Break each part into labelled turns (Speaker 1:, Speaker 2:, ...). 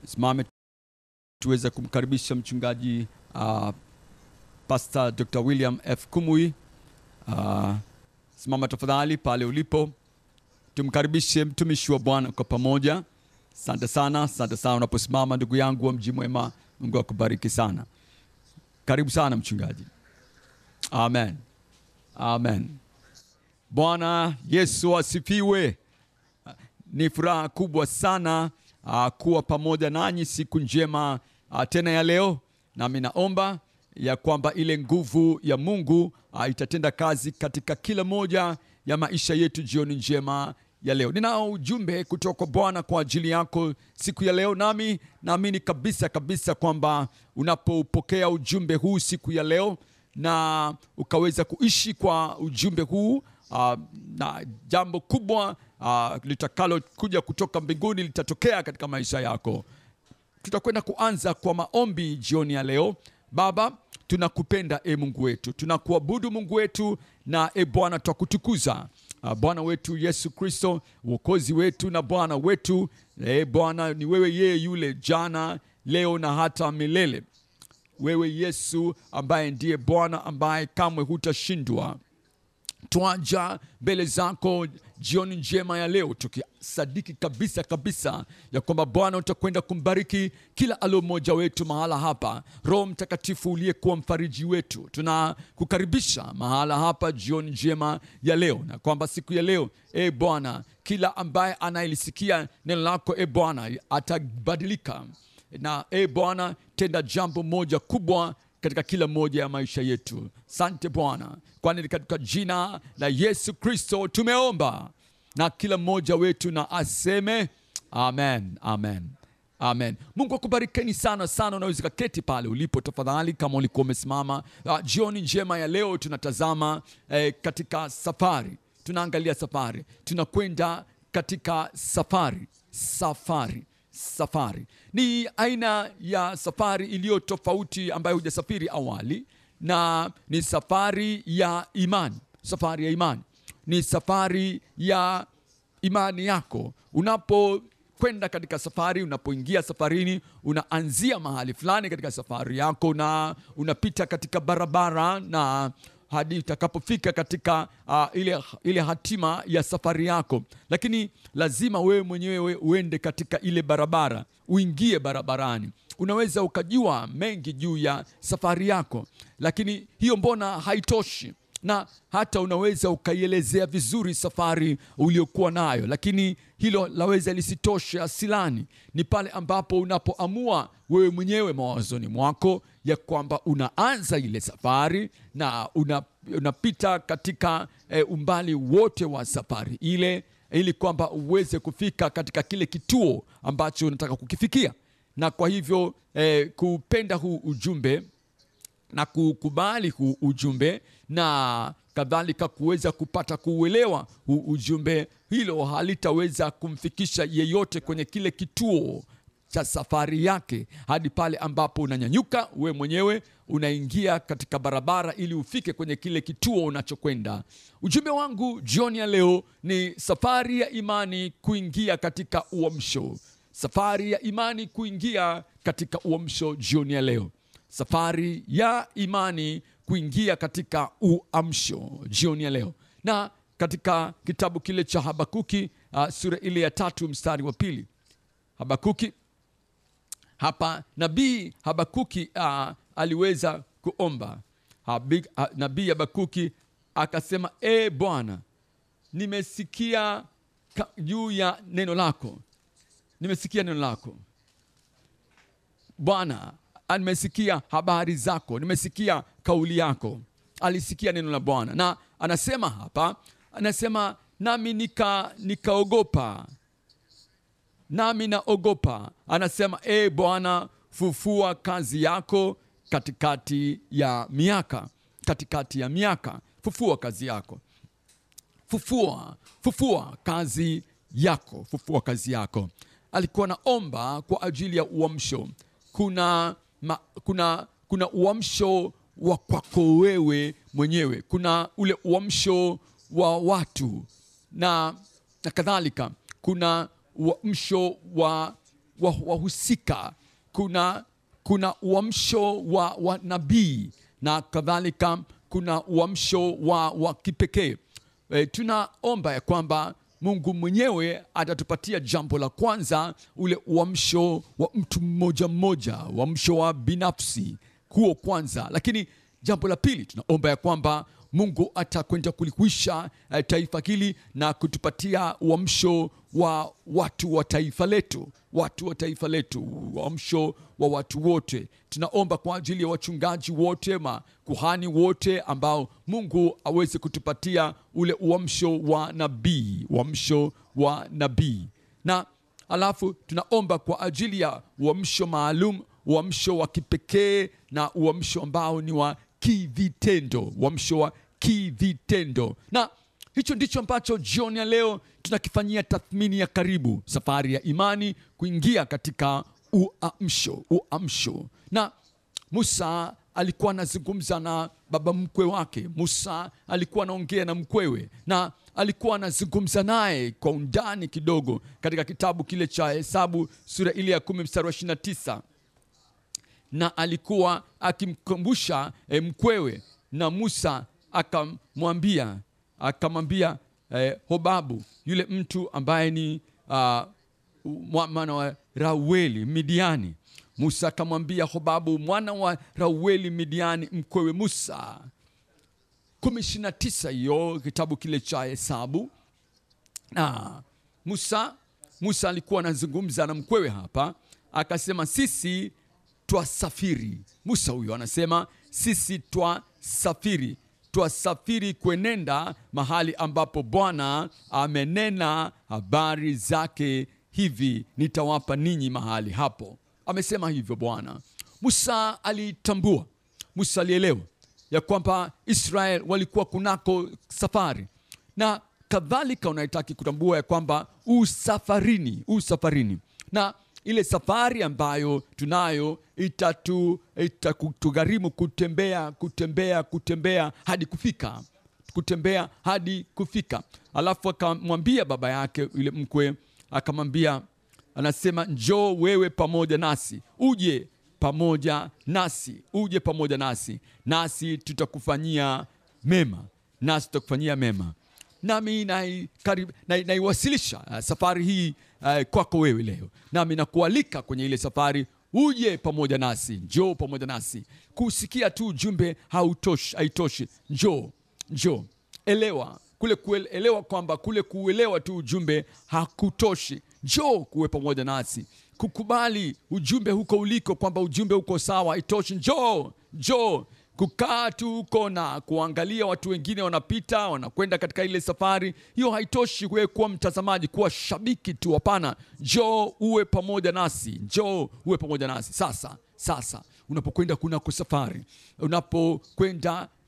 Speaker 1: Simame tuweze kumkaribisha mchungaji Pastor Dr. William F. Kumui. Simama tafadhali pale ulipo. Tumkaribishe mtumishi wa Bwana kwa pamoja. Asante sana unaposimama ndugu yangu wa Mji Mwema. Mungu akubariki sana. Karibu sana mchungaji. Amen. Amen. Bwana Yesu asifiwe. Ni furaha kubwa sana kuwa pamoja nanyi siku njema tena ya leo, na mimi naomba ya kwamba ile nguvu ya Mungu itatenda kazi katika kila moja ya maisha yetu jioni njema ya leo. Ninao ujumbe kutoka kwa Bwana kwa ajili yako siku ya leo, nami naamini kabisa kwamba unapopokea ujumbe huu siku ya leo na ukaweza kuishi kwa ujumbe huu, na jambo kubwa litakalo kuja kutoka mbinguni litatokea katika maisha yako. Tutakwenda kuanza kwa maombi jioni ya leo. Baba, tunakupenda Mungu wetu, tunakuabudu Mungu wetu, na Bwana twakutukuza Bwana wetu Yesu Kristo, Mwokozi wetu na Bwana wetu. Bwana ni wewe, yeye yule jana, leo na hata milele. Wewe Yesu ambaye ndiye Bwana ambaye kamwe hutashindwa. Twaja mbele zako jioni njema ya leo tukisadiki kabisa ya kwamba Bwana utakwenda kumbariki kila alo mmoja wetu mahala hapa. Roho Mtakatifu uliyekuwa mfariji wetu, tunakukaribisha mahala hapa jioni njema ya leo, na kwamba siku ya leo Bwana, kila ambaye anayelisikia neno lako Bwana atabadilika, na Bwana tenda jambo moja kubwa katika kila moja ya maisha yetu. Asante Bwana, kwani katika jina la Yesu Kristo tumeomba, na kila mmoja wetu na aseme amen, amen, amen. Mungu akubarikeni sana. Unaweza kuketi pale ulipo tafadhali, kama ulikuwa umesimama. Jioni njema ya leo tunatazama katika safari, tunaangalia safari, tunakwenda katika safari. Ni aina ya safari iliyo tofauti ambayo hujasafiri awali, na ni safari ya imani. Safari ya imani ni safari ya imani yako. Unapokwenda katika safari, unapoingia safarini, unaanzia mahali fulani katika safari yako, na unapita katika barabara, na hadi utakapofika katika ile hatima ya safari yako. Lakini lazima wewe mwenyewe uende katika ile barabara, uingie barabarani. Unaweza ukajua mengi juu ya safari yako, lakini hiyo mbona haitoshi? Na hata unaweza ukaielezea vizuri safari uliokuwa nayo, lakini hilo laweza lisitoshe asilani. Ni pale ambapo unapoamua wewe mwenyewe mawazoni mwako ya kwamba unaanza ile safari, na unapita katika umbali wote wa safari ile, ili kwamba uweze kufika katika kile kituo ambacho unataka kukifikia. Na kwa hivyo kupenda huu ujumbe na kukubali huu ujumbe, na kadhalika kuweza kupata kuuelewa huu ujumbe, hilo halitaweza kumfikisha yeyote kwenye kile kituo cha safari yake, hadi pale ambapo unanyanyuka wewe mwenyewe unaingia katika barabara ili ufike kwenye kile kituo unachokwenda. Ujumbe wangu jioni ya leo ni safari ya imani kuingia katika uamsho. Safari ya imani kuingia katika uamsho jioni ya leo. Safari ya imani kuingia katika uamsho jioni ya leo. Na katika kitabu kile cha Habakuki, sura ile ya 3 mstari wa 2. Habakuki, hapa nabii Habakuki aliweza kuomba. Nabii Habakuki akasema, Bwana, nimesikia juu ya neno lako. Nimesikia neno lako Bwana, nimesikia habari zako, nimesikia kauli yako. Alisikia neno la Bwana, na anasema hapa, anasema nami nikaogopa, nami naogopa. Anasema Bwana, fufua kazi yako katikati ya miaka. Katikati ya miaka, fufua kazi yako. Fufua kazi yako. Fufua kazi yako. Alikuwa naomba kwa ajili ya uamsho. Kuna uamsho wa kwako wewe mwenyewe. Kuna ule uamsho wa watu na kadhalika. Kuna uamsho wa wahusika, kuna uamsho wa nabii na kadhalika, kuna uamsho wa kipekee. Tunaomba ya kwamba Mungu mwenyewe atatupatia jambo la kwanza, ule uamsho wa mtu mmoja mmoja, uamsho wa binafsi huo kwanza. Lakini jambo la pili, tunaomba ya kwamba Mungu atakwenda kulikwisha taifa hili na kutupatia uamsho wa watu wa taifa letu, uamsho wa watu wote. Tunaomba kwa ajili ya wachungaji wote, makuhani wote, ambao Mungu aweze kutupatia ule uamsho wa nabii, na alafu tunaomba kwa ajili ya uamsho maalum, uamsho wa kipekee, na uamsho ambao ni wa kivitendo, uamsho wa kivitendo. Na hicho ndicho ambacho jioni ya leo tunakifanyia tathmini ya karibu, safari ya imani kuingia katika uamsho. Na Musa alikuwa anazungumza na baba mkwe wake. Musa alikuwa anaongea na mkwewe, na alikuwa anazungumza naye kwa undani kidogo katika kitabu kile cha Hesabu sura ile ya 10 mstari wa 29. Na alikuwa akimkumbusha mkwewe, na Musa akamwambia Hobabu, yule mtu ambaye ni mwana wa Raueli Midiani. Musa akamwambia Hobabu, mwana wa Raueli Midiani, mkwewe Musa. 10:29 hiyo kitabu kile cha Hesabu. Na Musa alikuwa anazungumza na mkwewe hapa, akasema sisi twasafiri. Musa huyo anasema sisi twasafiri kwenenda mahali ambapo Bwana amenena habari zake, hivi nitawapa ninyi mahali hapo. Amesema hivyo Bwana. Musa alitambua, Musa alielewa ya kwamba Israel walikuwa kunako safari, na kadhalika unahitaji kutambua ya kwamba usafarini, na ile safari ambayo tunayo itatugharimu kutembea hadi kufika. Alafu akamwambia baba yake yule mkwe, akamwambia, anasema njoo wewe pamoja nasi, uje pamoja nasi, nasi tutakufanyia mema, Nami naiwasilisha safari hii kwako wewe leo. Nami nakualika kwenye ile safari, uje pamoja nasi, njoo pamoja nasi. Kusikia tu ujumbe haitoshi. Njoo. Elewa kwamba kule kuelewa tu ujumbe hakutoshi. Njoo kuwe pamoja nasi. Kukubali ujumbe huko uliko, kwamba ujumbe uko sawa, haitoshi. Njoo. Kukaa tu huko na kuangalia watu wengine wanapita, wanakwenda katika ile safari, hiyo haitoshi wewe kuwa mtazamaji, kuwa shabiki tu. Hapana, njoo uwe pamoja nasi. Sasa unapokwenda kunako safari,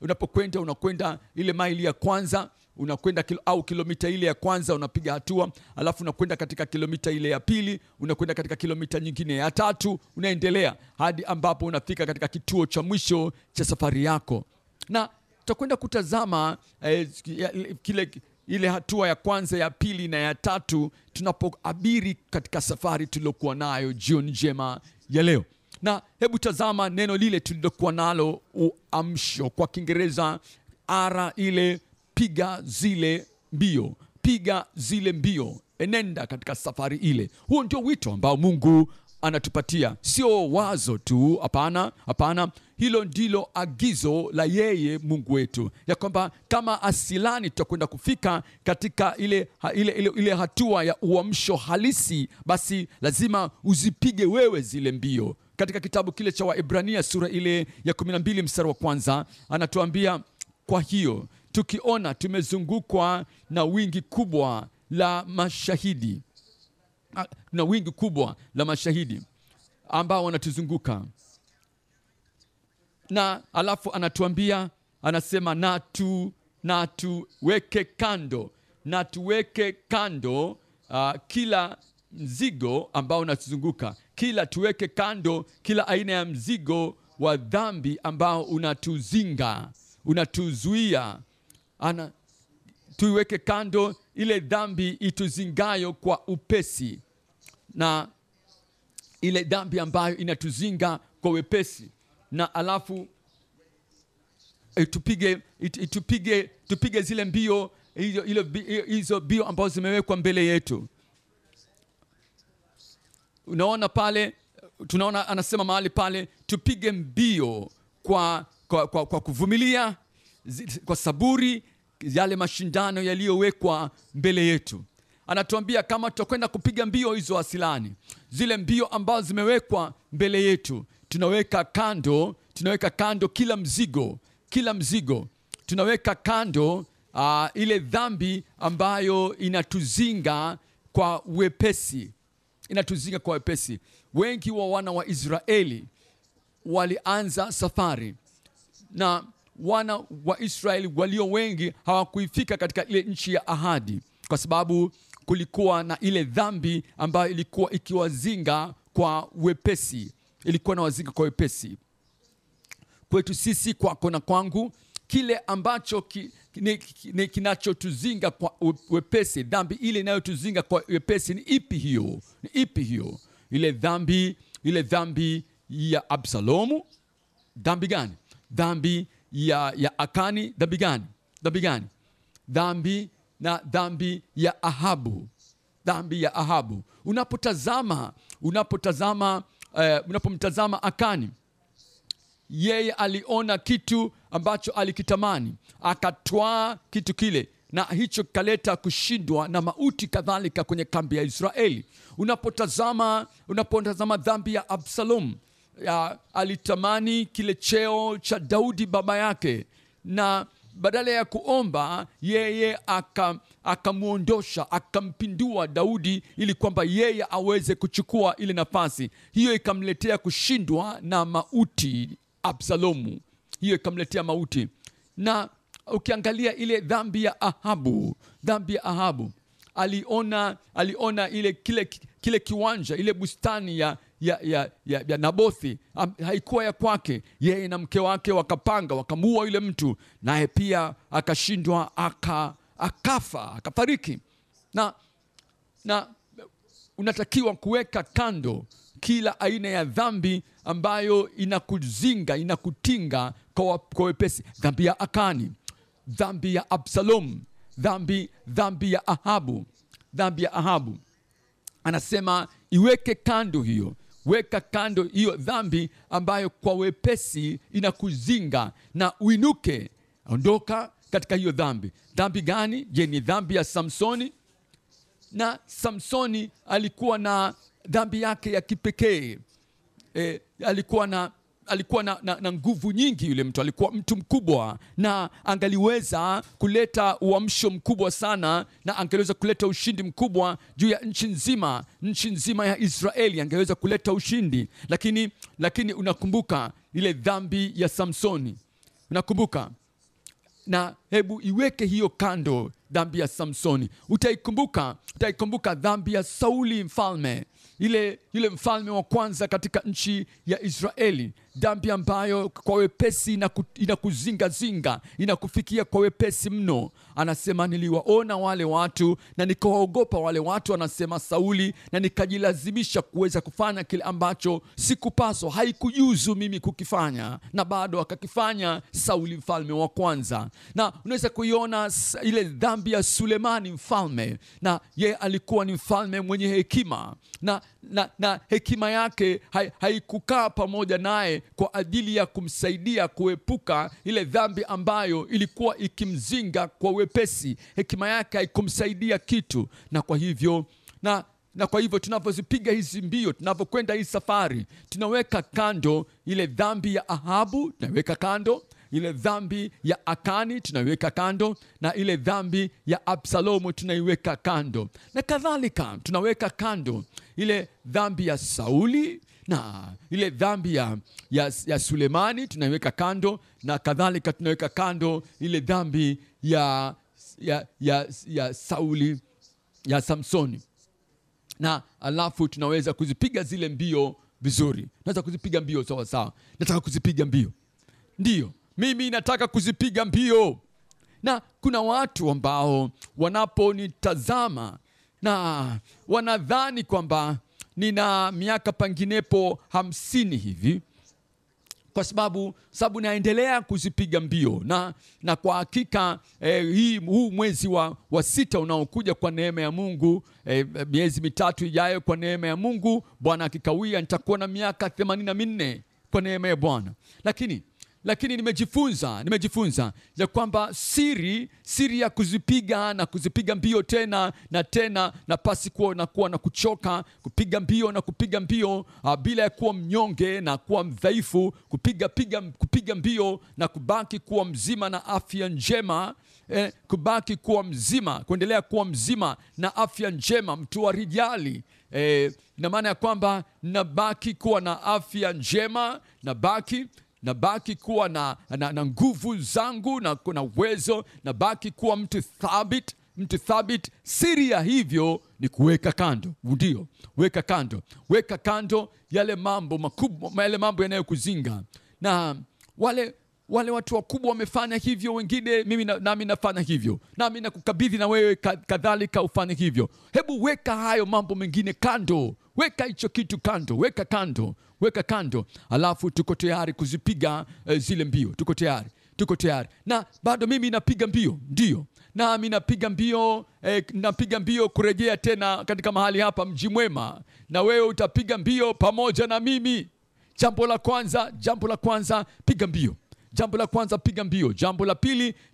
Speaker 1: unapokwenda ile maili ya kwanza, unakwenda au kilomita ile ya kwanza, unapiga hatua, alafu unakwenda katika kilomita ile ya pili, unakwenda katika kilomita nyingine ya tatu, unaendelea hadi ambapo unafika katika kituo cha mwisho cha safari yako. Na tutakwenda kutazama ile hatua ya kwanza, ya pili na ya tatu, tunapoabiri katika safari tuliyokuwa nayo jioni njema ya leo. Na hebu tazama neno lile tulilokuwa nalo, uamsho. Kwa Kiingereza ile piga zile mbio, enenda katika safari ile. Huo ndio wito ambao Mungu anatupatia, sio wazo tu. Hapana, hilo ndilo agizo la yeye Mungu wetu, ya kwamba kama asilani tutakwenda kufika katika ile hatua ya uamsho halisi, basi lazima uzipige wewe zile mbio. Katika kitabu kile cha Waebrania sura ile ya 12 mstari wa kwanza anatuambia, kwa hiyo tukiona tumezungukwa na wingi kubwa la mashahidi ambao wanatuzunguka, na alafu anatuambia, anasema na tuweke kando kila mzigo ambao unatuzunguka, tuweke kando kila aina ya mzigo wa dhambi ambao unatuzuia. Tuiweke kando ile dhambi ituzingayo kwa upesi, na ile dhambi ambayo inatuzinga kwa wepesi, na alafu tupige zile mbio, hizo mbio ambazo zimewekwa mbele yetu. Unaona pale, tunaona anasema mahali pale tupige mbio kwa kuvumilia, kwa saburi, yale mashindano yaliyowekwa mbele yetu. Anatuambia kama tutakwenda kupiga mbio hizo asilani, zile mbio ambazo zimewekwa mbele yetu, tunaweka kando kila mzigo, tunaweka kando ile dhambi ambayo inatuzinga kwa wepesi. Wengi wa wana wa Israeli walianza safari, na wana wa Israeli walio wengi hawakuifika katika ile nchi ya ahadi, kwa sababu kulikuwa na ile dhambi ambayo ilikuwa ikiwazinga kwa wepesi. Kwetu sisi, kwako na kwangu, kile ambacho kinachotuzinga kwa wepesi, dhambi ile inayotuzinga kwa wepesi, ni ipi hiyo? Ile dhambi ya Absalomu. Dhambi gani? Dhambi ya Akani. Dhambi gani? Dhambi ya Ahabu. Unapomtazama Akani, yeye aliona kitu ambacho alikitamani, akatwaa kitu kile, na hicho kaleta kushindwa na mauti kadhalika kwenye kambi ya Israeli. Unapotazama dhambi ya Absalom, alitamani kile cheo cha Daudi baba yake, na badala ya kuomba, yeye akamuondosha, akampindua Daudi ili kwamba yeye aweze kuchukua ile nafasi. Hiyo ikamletea kushindwa na mauti Absalomu. Na ukiangalia ile dhambi ya Ahabu, aliona ile kile kiwanja, ile bustani ya Nabothi haikuwa ya kwake. Yeye na mke wake wakapanga, wakamuua yule mtu, naye pia akashindwa, akafariki. Na unatakiwa kuweka kando kila aina ya dhambi ambayo inakuzinga, inakutinga kwa wepesi. Dhambi ya Akani, dhambi ya Absalom, dhambi ya Ahabu. Anasema iweke kando hiyo. Weka kando hiyo dhambi ambayo kwa wepesi inakuzinga, na uinuke, ondoka katika hiyo dhambi. Dhambi gani? Je, ni dhambi ya Samsoni? Na Samsoni alikuwa na dhambi yake ya kipekee. Alikuwa na nguvu nyingi. Yule mtu alikuwa mtu mkubwa, na angaliweza kuleta uamsho mkubwa sana, na angeweza kuleta ushindi mkubwa juu ya nchi nzima ya Israeli. Angeweza kuleta ushindi, lakini unakumbuka ile dhambi ya Samsoni, unakumbuka? Na hebu iweke hiyo kando, dhambi ya Samsoni. Utaikumbuka dhambi ya Sauli mfalme, yule mfalme wa kwanza katika nchi ya Israeli. Dhambi ambayo kwa wepesi inakuzinga, inakufikia kwa wepesi mno. Anasema niliwaona wale watu na nikawaogopa wale watu, anasema Sauli, na nikajilazimisha kuweza kufanya kile ambacho sikupaswa, haikujuzu mimi kukifanya, na bado akakifanya Sauli mfalme wa kwanza. Na unaweza kuiona ile dhambi ya Sulemani mfalme, na yeye alikuwa ni mfalme mwenye hekima, na hekima yake haikukaa pamoja naye kwa ajili ya kumsaidia kuepuka ile dhambi ambayo ilikuwa ikimzinga kwa wepesi. Hekima yake haikumsaidia kitu, na kwa hivyo tunapozipiga hizi mbio, tunapokwenda hii safari, tunaweka kando ile dhambi ya Ahabu, tunaweka kando ile dhambi ya Akani, tunaiweka kando, na ile dhambi ya Absalomu tunaiweka kando, na kadhalika tunaweka kando ile dhambi ya Sauli, na ile dhambi ya Sulemani tunaiweka kando, na kadhalika tunaweka kando ile dhambi ya Sauli, ya Samsoni. Na alafu tunaweza kuzipiga zile mbio vizuri. Naweza kuzipiga mbio sawa sawa. Nataka kuzipiga mbio. Ndiyo, mimi nataka kuzipiga mbio. Na kuna watu ambao wanaponitazama na wanadhani kwamba nina miaka panginepo 50 hivi, kwa sababu naendelea kuzipiga mbio na kwa hakika huu mwezi wa 6 unaokuja kwa neema ya Mungu, miezi 3 ijayo kwa neema ya Mungu, Bwana akikawia, nitakuwa na miaka 84 kwa neema ya Bwana. Lakini nimejifunza ya kwamba siri ya kuzipiga mbio tena na tena, na pasi kuwa na kuchoka, kupiga mbio bila ya kuwa mnyonge na kuwa mdhaifu, kupiga mbio na kubaki kuwa mzima na afya njema, kubaki kuwa mzima, kuendelea kuwa mzima na afya njema, mtu wa rijali. Ina maana ya kwamba nabaki kuwa na afya njema, nabaki kuwa na nguvu zangu na kuna uwezo, nabaki kuwa mtu thabit. Siri ya hivyo ni kuweka kando, ndio, weka kando yale mambo makubwa, yale mambo yanayokuzinga. Na wale watu wakubwa wamefanya hivyo, wengine nami nafanya hivyo, nami nakukabidhi na wewe kadhalika ufanye hivyo. Hebu weka hayo mambo mengine kando, weka hicho kitu kando, weka kando, alafu tuko tayari kuzipiga zile mbio. Tuko tayari. Na bado mimi napiga mbio, ndio, nami napiga mbio kurejea tena katika mahali hapa Mji Mwema, na wewe utapiga mbio pamoja na mimi. Jambo la kwanza piga mbio.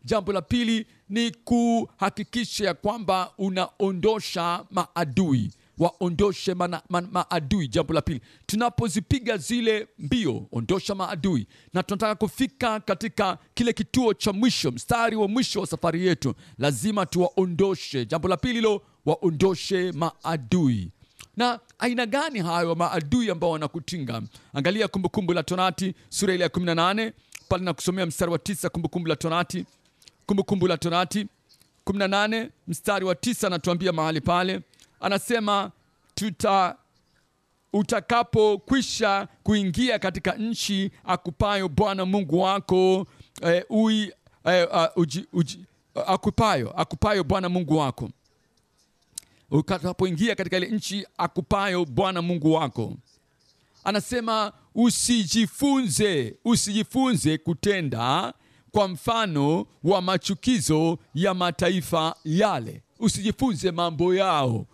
Speaker 1: Jambo la pili ni kuhakikisha ya kwamba unaondosha maadui. Waondoshe maadui. Jambo la pili, tunapozipiga zile mbio, ondosha maadui. Na tunataka kufika katika kile kituo cha mwisho, mstari wa mwisho wa safari yetu, lazima tuwaondoshe. Jambo la pili waondoshe maadui. Na aina gani hayo maadui ambao wanakutinga? Angalia Kumbukumbu la Torati sura ile ya 18, pale na kusomea mstari wa 9. Kumbukumbu la Torati 18 mstari wa 9 anatuambia mahali pale, anasema utakapokwisha kuingia katika nchi akupayo Bwana Mungu wako, akupayo Bwana Mungu wako, utakapoingia katika ile nchi akupayo Bwana Mungu wako, anasema usijifunze kutenda kwa mfano wa machukizo ya mataifa yale. Usijifunze mambo yao,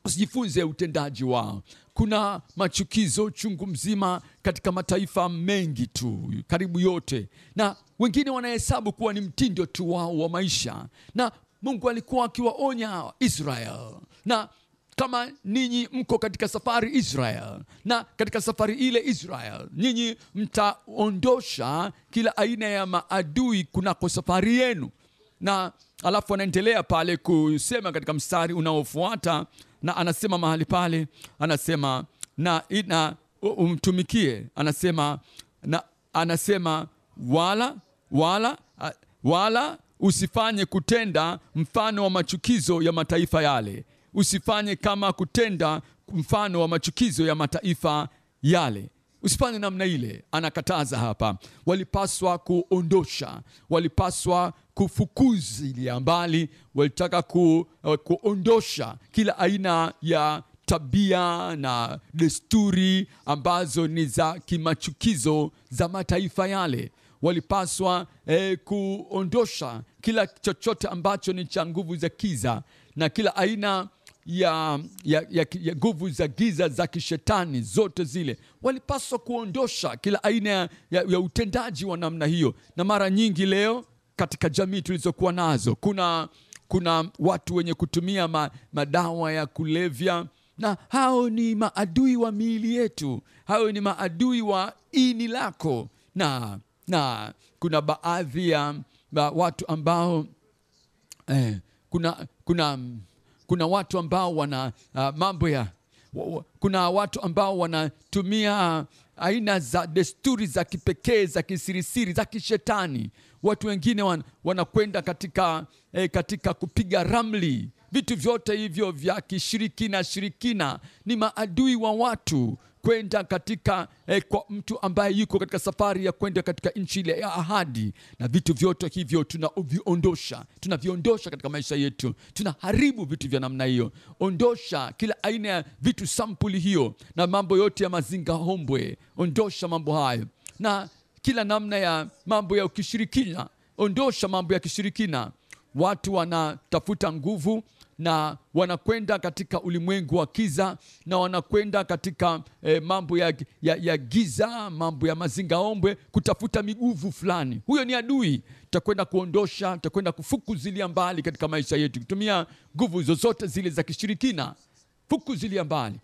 Speaker 1: usijifunze utendaji wao. Kuna machukizo chungu mzima katika mataifa mengi tu, karibu yote, na wengine wanahesabu kuwa ni mtindo tu wao wa maisha. Na Mungu alikuwa akiwaonya Israel, na kama ninyi mko katika safari Israel, na katika safari ile Israel, ninyi mtaondosha kila aina ya maadui kunako safari yenu. Na alafu anaendelea pale kusema katika mstari unaofuata, na anasema mahali pale, anasema na umtumikie, anasema wala usifanye kutenda mfano wa machukizo ya mataifa yale. Usifanye kama kutenda mfano wa machukizo ya mataifa yale. Usifanye namna ile. Anakataza hapa. Walipaswa kuondosha, walipaswa kufukuzilia mbali, walitaka kuondosha kila aina ya tabia na desturi ambazo ni za kimachukizo za mataifa yale. Walipaswa kuondosha kila chochote ambacho ni cha nguvu za giza na kila aina ya nguvu za giza za kishetani zote zile. Walipaswa kuondosha kila aina ya utendaji wa namna hiyo. Na mara nyingi leo katika jamii tulizokuwa nazo, kuna watu wenye kutumia madawa ya kulevya, na hao ni maadui wa miili yetu, hao ni maadui wa ini lako. Na kuna baadhi ya watu ambao kuna watu ambao wana kuna watu ambao wanatumia aina za desturi za kipekee za kisirisiri za kishetani. Watu wengine wanakwenda katika kupiga ramli. Vitu vyote hivyo vya kishirikina ni maadui wa watu. kwenda katika kwa mtu ambaye yuko katika safari ya kwenda katika nchi ile ya ahadi, na vitu vyote hivyo tunaviondosha katika maisha yetu. Tunaharibu vitu vya namna hiyo. Ondosha kila aina ya vitu sampuli hiyo, na mambo yote ya mazingaombwe, ondosha mambo hayo, na kila namna ya mambo ya ukishirikina, ondosha mambo ya kishirikina. Watu wanatafuta nguvu na wanakwenda katika ulimwengu wa giza, na wanakwenda katika mambo ya giza, mambo ya mazingaombwe, kutafuta miguvu fulani. Huyo ni adui. Tutakwenda kuondosha, tutakwenda kufukuzilia mbali katika maisha yetu, kutumia nguvu zozote zile za kishirikina. Fukuzilia mbali.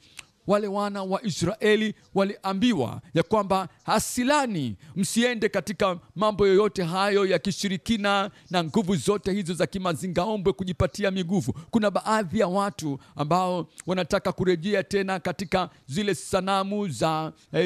Speaker 1: Wale wana wa Israeli waliambiwa ya kwamba hasilani, msiende katika mambo yoyote hayo ya kishirikina na nguvu zote hizo za kimazingaombwe kujipatia miguvu. Kuna baadhi ya watu ambao wanataka kurejea tena katika zile sanamu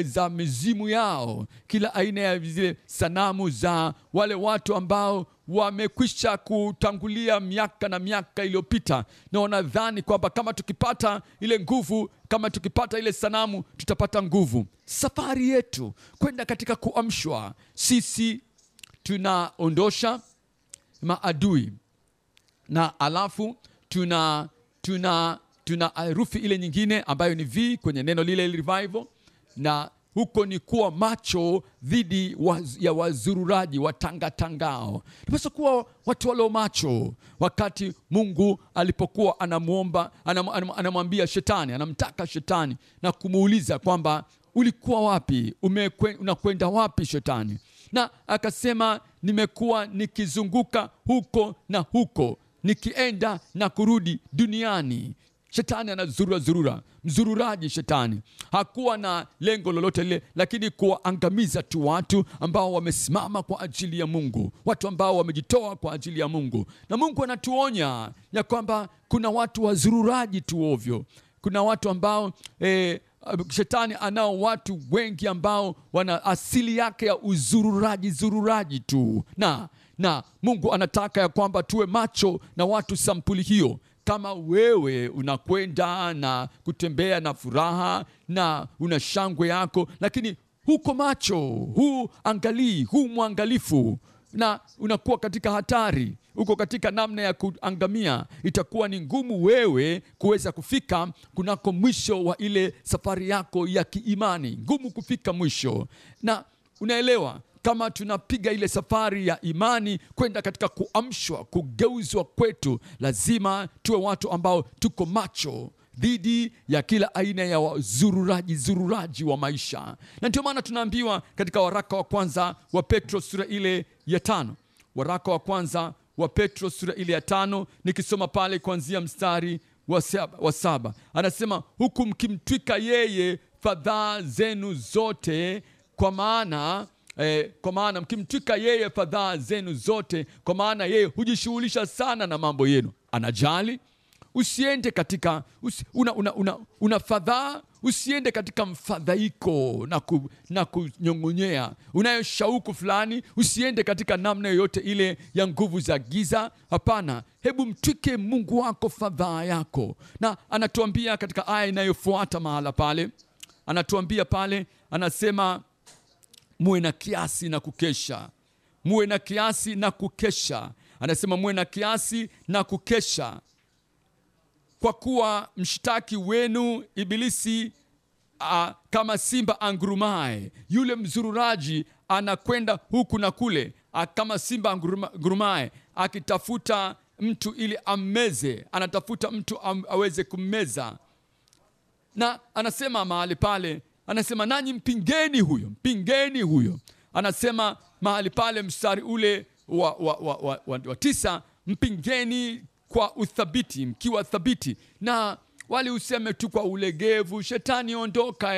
Speaker 1: za mizimu yao, kila aina ya zile sanamu za wale watu ambao wamekwisha kutangulia miaka na miaka iliyopita, na wanadhani kwamba kama tukipata ile nguvu, kama tukipata ile sanamu tutapata nguvu. Safari yetu kwenda katika kuamshwa, sisi tunaondosha maadui, na alafu tuna herufi ile nyingine ambayo ni V kwenye neno lile revival, na huko ni kuwa macho dhidi ya wazururaji, watangatangao. Tunapaswa kuwa watu walio macho. Wakati Mungu alipokuwa anamwambia Shetani, anamtaka Shetani na kumuuliza kwamba ulikuwa wapi, unakwenda wapi Shetani? Na akasema, nimekuwa nikizunguka huko na huko, nikienda na kurudi duniani. Shetani anazurura, mzururaji Shetani. Hakuwa na lengo lolote lile, lakini kuwaangamiza tu watu ambao wamesimama kwa ajili ya Mungu, watu ambao wamejitoa kwa ajili ya Mungu. Na Mungu anatuonya ya kwamba kuna watu wazururaji tu ovyo. Kuna watu ambao Shetani anao watu wengi ambao wana asili yake ya zururaji tu, na Mungu anataka ya kwamba tuwe macho na watu sampuli hiyo. Kama wewe unakwenda na kutembea na furaha na una shangwe yako, lakini huko macho, huangalii, mwangalifu, na unakuwa katika hatari, uko katika namna ya kuangamia, itakuwa ni ngumu wewe kuweza kufika kunako mwisho wa ile safari yako ya kiimani, ngumu kufika mwisho. Na unaelewa, kama tunapiga ile safari ya imani kwenda katika kuamshwa, kugeuzwa kwetu, lazima tuwe watu ambao tuko macho dhidi ya kila aina ya zururaji wa maisha. Na ndio maana tunaambiwa katika waraka wa kwanza wa Petro sura ile ya 5, waraka wa kwanza wa Petro sura ile ya 5, nikisoma pale kuanzia mstari wa 7, anasema, huku mkimtwika yeye fadhaa zenu zote, kwa maana mkimtwika yeye fadhaa zenu zote, kwa maana yeye hujishughulisha sana na mambo yenu. Anajali. Usiende katika una fadhaa, usiende katika mfadhaiko na kunyong'onyea. Unayo shauku fulani, usiende katika namna yoyote ile ya nguvu za giza. Hapana, hebu mtwike Mungu wako fadhaa yako. Na anatuambia katika aya inayofuata mahala pale, anatuambia pale, anasema, muwe na kiasi na kukesha. Muwe na kiasi na kukesha. Anasema muwe na kiasi na kukesha, kwa kuwa mshtaki wenu Ibilisi kama simba angurumaye. Yule mzururaji anakwenda huku na kule kama simba angurumaye, akitafuta mtu ili ammeze, anatafuta mtu aweze kummeza. Na anasema mahali pale, anasema, nanyi mpingeni huyo. Anasema mahali pale mstari ule wa 9, mpingeni kwa uthabiti, mkiwa thabiti. Na wali useme tu kwa ulegevu, Shetani ondoka.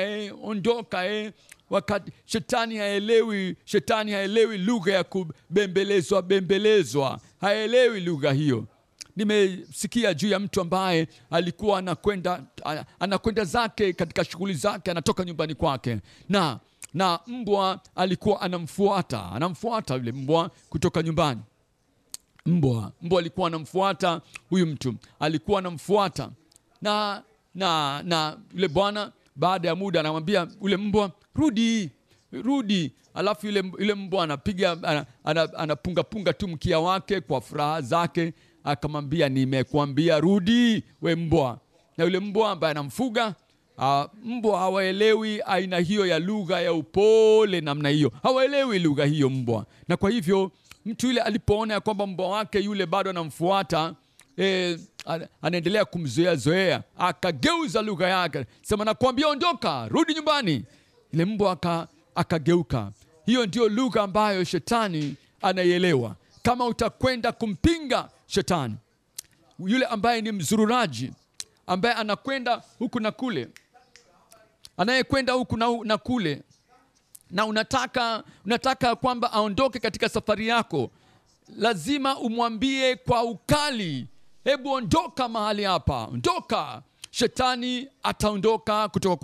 Speaker 1: Wakati Shetani haelewi lugha ya kubembelezwa, haelewi lugha hiyo. Nimesikia juu ya mtu ambaye alikuwa anakwenda zake katika shughuli zake, anatoka nyumbani kwake, na mbwa alikuwa anamfuata yule mbwa kutoka nyumbani. Mbwa alikuwa anamfuata huyu mtu, alikuwa anamfuata, na yule bwana baada ya muda anamwambia ule mbwa, rudi. Alafu yule mbwa anapiga anapunga tu mkia wake kwa furaha zake, akamwambia, nimekuambia rudi we mbwa. Na yule mbwa ambaye anamfuga, mbwa hawaelewi aina hiyo ya lugha ya upole namna hiyo, hawaelewi lugha hiyo mbwa. Na kwa hivyo mtu yule alipoona ya kwamba mbwa wake yule bado anamfuata, anaendelea kumzoea, akageuza lugha yake, sema, nakwambia ondoka, rudi nyumbani. Ile mbwa akageuka. Hiyo ndio lugha ambayo shetani anaielewa. Kama utakwenda kumpinga shetani, yule ambaye ni mzururaji, ambaye anakwenda huku na kule, anayekwenda huku na kule, na unataka kwamba aondoke katika safari yako, lazima umwambie kwa ukali, hebu ondoka mahali hapa, ondoka. Shetani ataondoka kutoka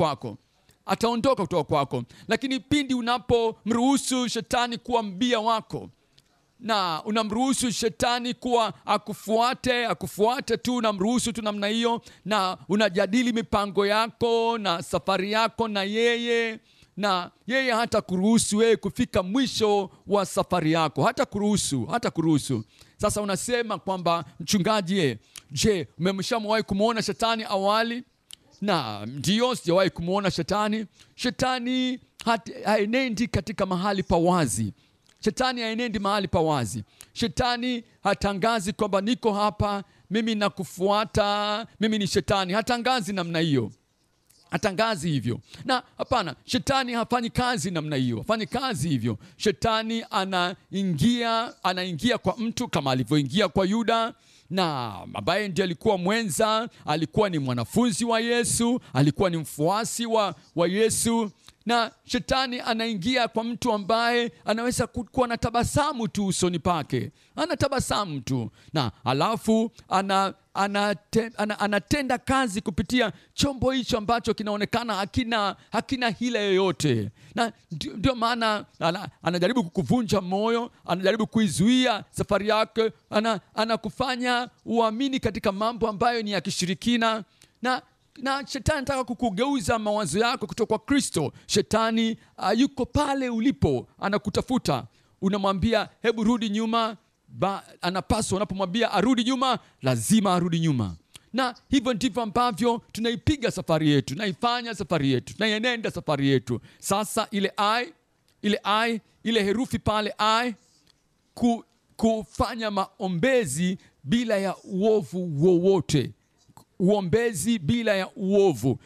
Speaker 1: kwako. Lakini pindi unapomruhusu shetani kuwa mbia wako, na unamruhusu shetani kuwa akufuate tu, unamruhusu tu namna hiyo, na unajadili mipango yako na safari yako na yeye hata kuruhusu wewe kufika mwisho wa safari yako, hata kuruhusu. Sasa unasema kwamba, mchungaji, je, umemshawahi kumuona shetani awali? Na ndio, sijawahi kumuona shetani. Shetani haenendi katika mahali pa wazi. Shetani hatangazi kwamba niko hapa, mimi nakufuata, mimi ni shetani. Hatangazi namna hiyo. Hatangazi hivyo. Na hapana, shetani hafanyi kazi namna hiyo. Shetani anaingia kwa mtu kama alivyoingia kwa Yuda, na ambaye ndiye alikuwa mwenza, alikuwa ni mwanafunzi wa Yesu, alikuwa ni mfuasi wa Yesu. Na shetani anaingia kwa mtu ambaye anaweza kuwa na tabasamu tu usoni pake, anatabasamu tu, na alafu anatenda kazi kupitia chombo hicho ambacho kinaonekana hakina hila yoyote. Na ndio maana anajaribu kukuvunja moyo, anajaribu kuizuia safari yake, anakufanya uamini katika mambo ambayo ni ya kishirikina, na shetani anataka kukugeuza mawazo yako kutoka kwa Kristo. Shetani yuko pale ulipo, anakutafuta. Unamwambia hebu rudi nyuma, anapaswa, unapomwambia arudi nyuma, lazima arudi nyuma. Na hivyo ndivyo ambavyo tunaipiga safari yetu, tunaifanya safari yetu, tunaienenda safari yetu. Sasa ile herufi pale kufanya maombezi bila ya uovu wowote. Uombezi bila ya uovu.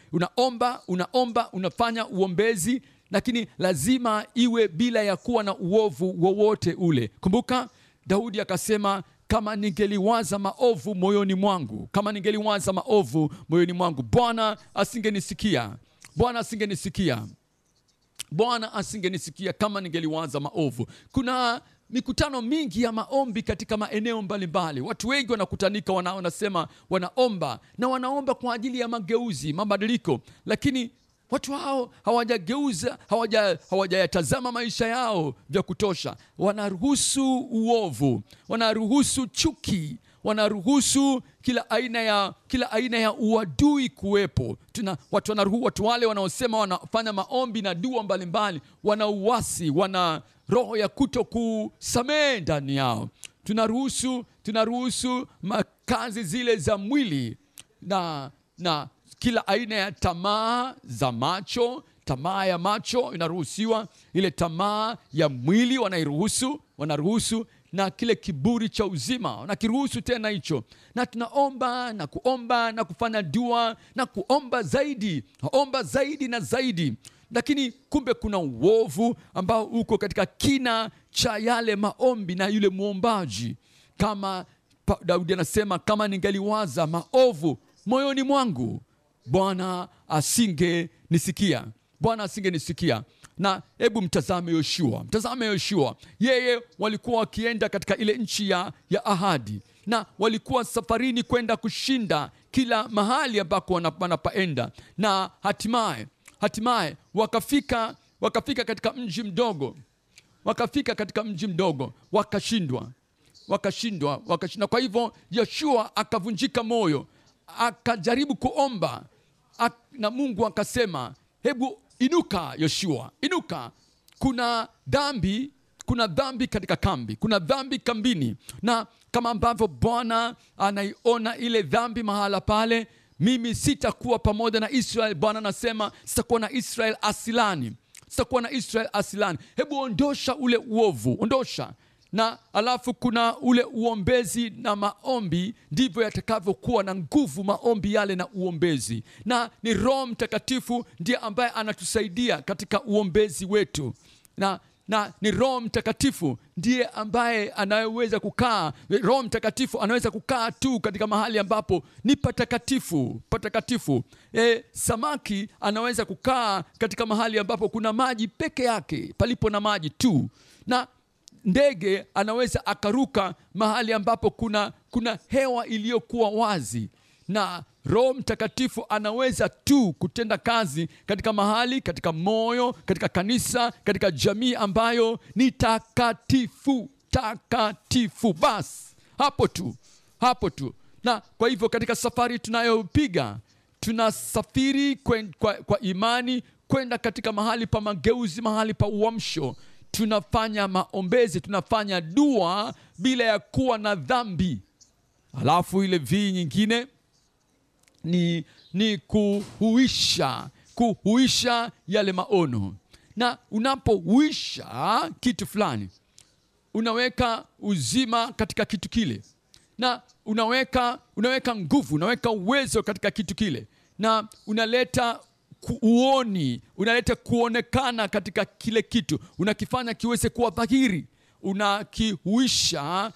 Speaker 1: Unaomba, unafanya uombezi, lakini lazima iwe bila ya kuwa na uovu wowote ule. Kumbuka Daudi akasema, kama ningeliwaza maovu moyoni mwangu, Bwana asingenisikia kama ningeliwaza maovu. Kuna mikutano mingi ya maombi katika maeneo mbalimbali. Watu wengi wanakutanika, wanasema wanaomba, na wanaomba kwa ajili ya mageuzi, mabadiliko, lakini watu hao hawajayatazama maisha yao vya kutosha. Wanaruhusu uovu, wanaruhusu chuki, wanaruhusu kila aina ya uadui kuwepo. Watu wale wanaosema wanafanya maombi na dua mbalimbali, wana uasi, wana roho ya kuto kusamehe ndani yao. Tunaruhusu makazi zile za mwili na kila aina ya tamaa za macho. Tamaa ya macho inaruhusiwa, ile tamaa ya mwili wanaruhusu, na kile kiburi cha uzima wanakiruhusu tena hicho. Na tunaomba na kuomba na kufanya dua na kuomba zaidi, na zaidi, lakini kumbe kuna uovu ambao uko katika kina cha yale maombi na yule muombaji. Kama Daudi anasema, kama ningeliwaza maovu moyoni mwangu, Bwana asingenisikia. Na hebu mtazame Yoshua. Yeye walikuwa wakienda katika ile nchi ya ahadi, na walikuwa safarini kwenda kushinda kila mahali ambako wanapaenda, na hatimaye wakafika katika mji mdogo, wakashindwa. Kwa hivyo Yoshua akavunjika moyo, akajaribu kuomba na Mungu akasema, hebu inuka Yoshua, inuka. Kuna dhambi katika kambi, kuna dhambi kambini, na kama ambavyo Bwana anaiona ile dhambi mahala pale, mimi sitakuwa pamoja na Israel. Bwana anasema sitakuwa na Israel asilani, sitakuwa na Israel asilani. Hebu ondosha ule uovu, ondosha. Na alafu kuna ule uombezi na maombi, ndivyo yatakavyokuwa na nguvu maombi yale na uombezi. Na ni Roho Mtakatifu ndiye ambaye anatusaidia katika uombezi wetu. Na ni Roho Mtakatifu ndiye ambaye anayeweza kukaa. Roho Mtakatifu anaweza kukaa tu katika mahali ambapo ni patakatifu. Samaki anaweza kukaa katika mahali ambapo kuna maji peke yake, palipo na maji tu. Na ndege anaweza akaruka mahali ambapo kuna hewa iliyokuwa wazi. Na Roho Mtakatifu anaweza tu kutenda kazi katika mahali, katika moyo, katika kanisa, katika jamii ambayo ni takatifu. Bas, hapo tu. Na kwa hivyo katika safari tunayopiga, tunasafiri kwa imani kwenda katika mahali pa mageuzi, mahali pa uamsho. Tunafanya maombezi, tunafanya dua bila ya kuwa na dhambi. Alafu ile nyingine ni kuhuisha yale maono. Na unapohuisha kitu fulani, unaweka uzima katika kitu kile, na unaweka nguvu, unaweka uwezo katika kitu kile, na unaleta unaleta kuonekana katika kile kitu, unakifanya kiweze kuwa dhahiri. Unakihuisha,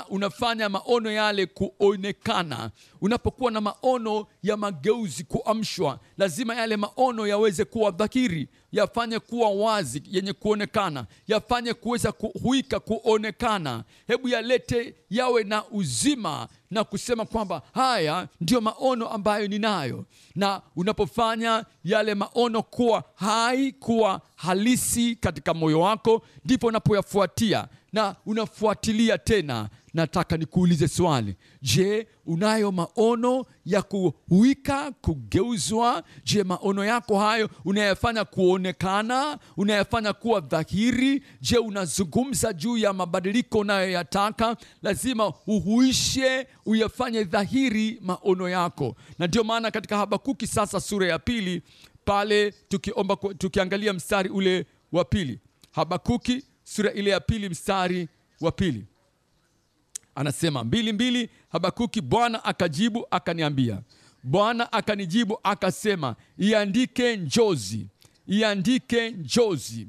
Speaker 1: unafanya maono yale kuonekana. Unapokuwa na maono ya mageuzi, kuamshwa, lazima yale maono yaweze kuwa dhahiri, yafanye kuwa wazi, yenye kuonekana, yafanye kuweza kuhuika, kuonekana. Hebu yalete yawe na uzima na kusema kwamba haya ndio maono ambayo ninayo. Na unapofanya yale maono kuwa hai, kuwa halisi katika moyo wako, ndipo unapoyafuatia na unafuatilia tena. Nataka nikuulize swali. Je, unayo maono ya kuhuika, kugeuzwa? Je, maono yako hayo unayafanya kuonekana, unayafanya kuwa dhahiri? Je, unazungumza juu ya mabadiliko unayoyataka? Lazima uhuishe, uyafanye dhahiri maono yako. Na ndio maana katika Habakuki sasa sura ya 2 pale tukiangalia mstari ule wa 2. Habakuki sura ile ya 2 mstari wa 2. Anasema 2:2, Habakuki, Bwana akajibu akaniambia. Bwana akanijibu akasema, iandike njozi, iandike njozi,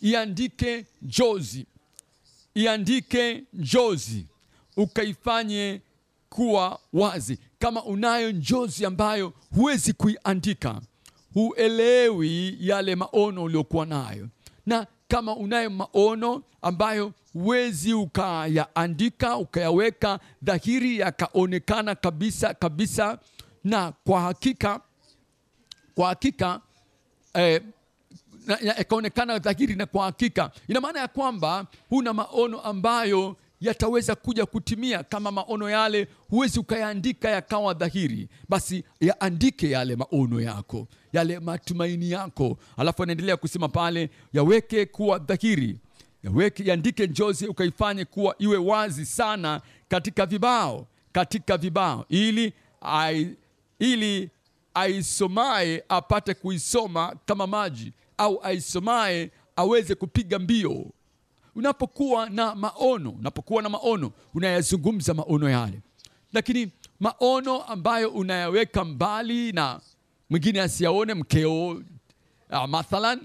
Speaker 1: iandike njozi, iandike njozi, ukaifanye kuwa wazi. Kama unayo njozi ambayo huwezi kuiandika, huelewi yale maono uliokuwa nayo. Na kama unayo maono ambayo huwezi ukayaandika, ukayaweka dhahiri, yakaonekana kabisa, na kwa hakika yakaonekana dhahiri na kwa hakika, ina maana ya kwamba huna maono ambayo yataweza kuja kutimia. Kama maono yale huwezi ukayaandika yakawa dhahiri, basi yaandike yale maono yako, yale matumaini yako. Alafu anaendelea kusema pale, yaweke kuwa dhahiri, yaandike njozi, ukaifanye kuwa iwe wazi sana katika vibao, ili aisomaye apate kuisoma kama maji, au aisomaye aweze kupiga mbio. Unapokuwa na maono, unayazungumza maono yale. Lakini maono ambayo unayaweka mbali na mwingine asiyaone, mkeo mathalan,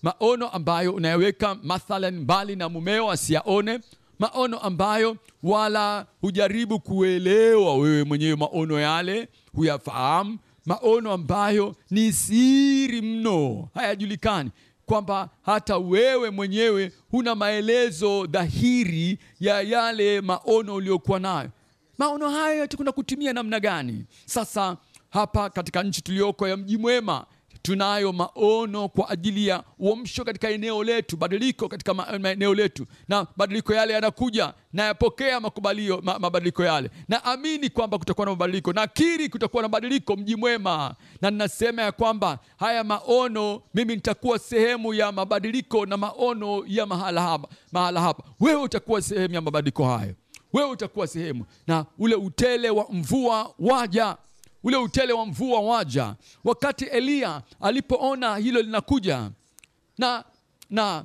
Speaker 1: maono ambayo unayaweka mathalan mbali na mumeo asiyaone, maono ambayo wala hujaribu kuelewa wewe mwenyewe maono yale, huyafahamu, maono ambayo ni siri mno, hayajulikani, kwamba hata wewe mwenyewe huna maelezo dhahiri ya yale maono uliokuwa nayo. Maono hayo yatakwenda kutimia namna gani? Sasa hapa katika nchi tuliyoko ya Mji Mwema, tunayo maono kwa ajili ya uamsho katika eneo letu, badiliko katika eneo letu, na badiliko yale yanakuja, na yapokea mabadiliko yale, na amini kwamba kutakuwa na mabadiliko, na kiri kutakuwa na mabadiliko. Mji Mwema, na ninasema ya kwamba haya maono, mimi nitakuwa sehemu ya mabadiliko na maono ya mahala hapa. Wewe utakuwa sehemu ya mabadiliko hayo, wewe utakuwa sehemu, na ule utele wa mvua waja. Ule utele wa mvua waja. Wakati Elia alipoona hilo linakuja, na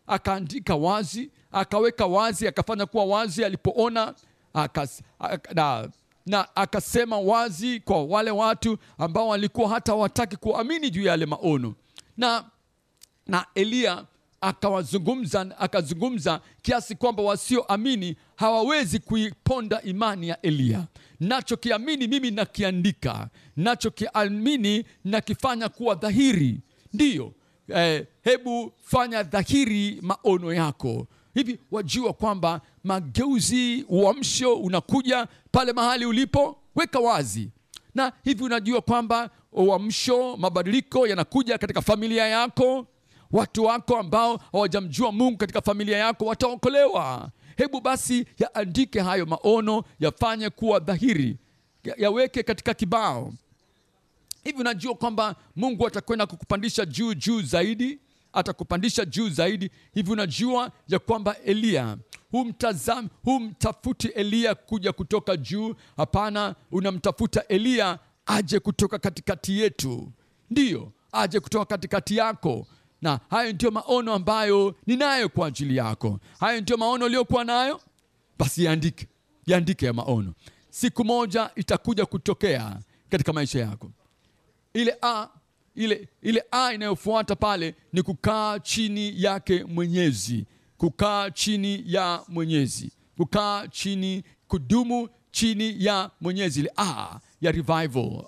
Speaker 1: akaandika wazi, akaweka wazi, akafanya kuwa wazi alipoona, na akasema wazi kwa wale watu ambao walikuwa hata hawataki kuamini juu ya yale maono. Na Elia akazungumza kiasi kwamba wasioamini hawawezi kuiponda imani ya Elia. Nachokiamini mimi nakiandika, nachokiamini nakifanya kuwa dhahiri. Ndiyo, hebu fanya dhahiri maono yako. Hivi wajua kwamba mageuzi, uamsho unakuja pale mahali ulipo, weka wazi. Na hivi unajua kwamba uamsho, mabadiliko yanakuja katika familia yako. Watu wako ambao hawajamjua Mungu katika familia yako wataokolewa. Hebu basi yaandike hayo maono, yafanye kuwa dhahiri, yaweke katika kibao. Hivi unajua kwamba Mungu atakwenda kukupandisha juu zaidi, atakupandisha juu zaidi. Hivi unajua ya kwamba Elia, humtafuti Elia kuja kutoka juu. Hapana, unamtafuta Elia aje kutoka katikati yetu. Ndiyo, aje kutoka katikati yako. Na hayo ndio maono ambayo ninayo kwa ajili yako. Hayo ndio maono uliyokuwa nayo. Basi yaandike ya maono. Siku moja itakuja kutokea katika maisha yako. Ile inayofuata pale ni kukaa chini yake Mwenyezi. Kukaa chini ya Mwenyezi. Kukaa chini, kudumu chini ya Mwenyezi. Ile ya revival,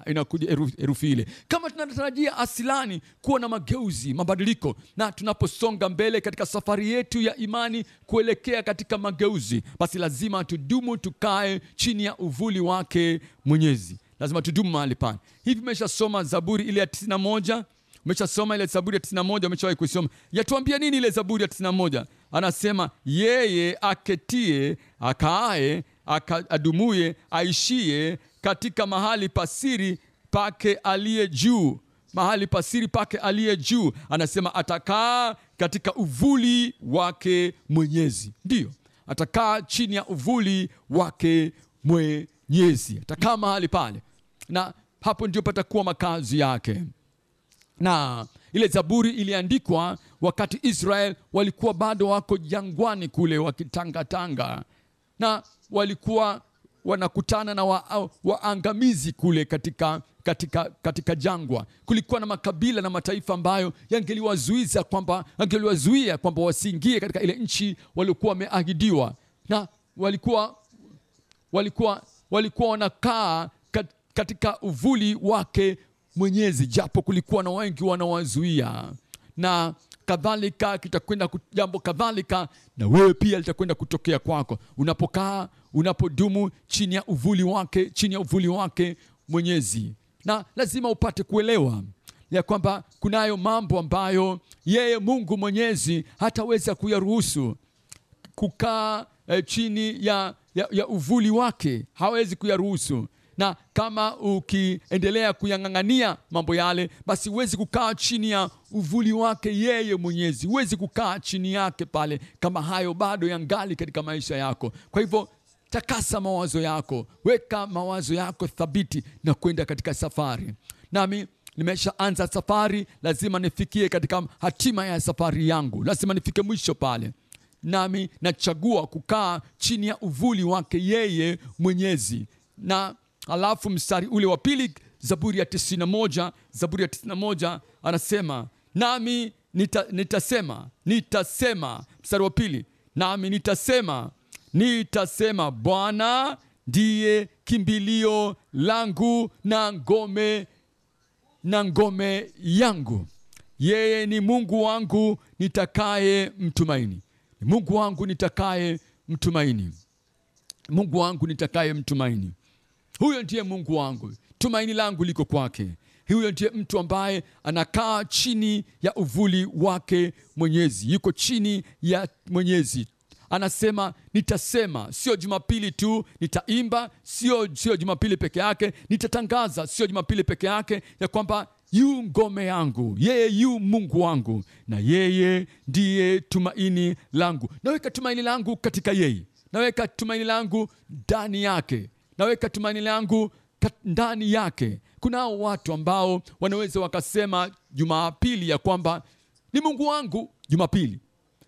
Speaker 1: inakuja herufi ile. Kama tunatarajia asilani kuwa na mageuzi, mabadiliko, na tunaposonga mbele katika safari yetu ya imani kuelekea katika mageuzi, basi lazima tudumu, tukae chini ya uvuli wake Mwenyezi. Lazima tudumu mahali pale. Hivi umeshasoma Zaburi ile ya 91? Umeshasoma ile Zaburi ya 91? Umeshawahi kusoma? Yatuambia nini ile Zaburi ya 91? Anasema yeye aketie, akaaye, adumuye, aishie katika mahali pasiri pake aliye juu. Mahali pasiri pake aliye juu. Anasema atakaa katika uvuli wake Mwenyezi. Ndiyo, atakaa chini ya uvuli wake Mwenyezi. Atakaa mahali pale, na hapo ndio patakuwa makazi yake. Na ile Zaburi iliandikwa wakati Israel walikuwa bado wako jangwani kule wakitangatanga, na walikuwa wanakutana na waangamizi kule katika jangwa. Kulikuwa na makabila na mataifa ambayo yangeliwazuia kwamba wasiingie katika ile nchi waliokuwa wameahidiwa, na walikuwa wanakaa katika uvuli wake Mwenyezi, japo kulikuwa na wengi wanawazuia. Na kadhalika kitakwenda jambo kadhalika na wewe pia litakwenda kutokea kwako unapokaa, unapodumu chini ya uvuli wake Mwenyezi. Na lazima upate kuelewa ya kwamba kunayo mambo ambayo yeye Mungu Mwenyezi hataweza kuyaruhusu kukaa chini ya uvuli wake, hawezi kuyaruhusu. Na kama ukiendelea kuyang'ang'ania mambo yale, basi huwezi kukaa chini ya uvuli wake yeye Mwenyezi. Huwezi kukaa chini yake pale kama hayo bado yangali katika maisha yako. Kwa hivyo takasa mawazo yako, weka mawazo yako thabiti na kwenda katika safari. Nami nimeshaanza safari, lazima nifikie katika hatima ya safari yangu, lazima nifike mwisho pale. Nami nachagua kukaa chini ya uvuli wake yeye Mwenyezi. Na alafu mstari ule wa pili, Zaburi ya 91 anasema, nami nitasema, mstari wa pili, nami nitasema Bwana ndiye kimbilio langu na ngome yangu. Yeye ni Mungu wangu nitakaye mtumaini. Mungu wangu nitakaye mtumaini. Mungu wangu nitakaye mtumaini. Huyo ndiye Mungu wangu. Tumaini langu liko kwake. Huyo ndiye mtu ambaye anakaa chini ya uvuli wake Mwenyezi, yuko chini ya Mwenyezi. Anasema nitasema, sio Jumapili tu nitaimba, sio Jumapili peke yake nitatangaza, sio Jumapili peke yake, ya kwamba yu ngome yangu, yeye yu Mungu wangu, na yeye ndiye tumaini langu. Naweka tumaini langu katika yeye, naweka tumaini langu ndani yake, naweka tumaini langu ndani yake. Kuna watu ambao wanaweza wakasema Jumapili ya kwamba ni Mungu wangu Jumapili,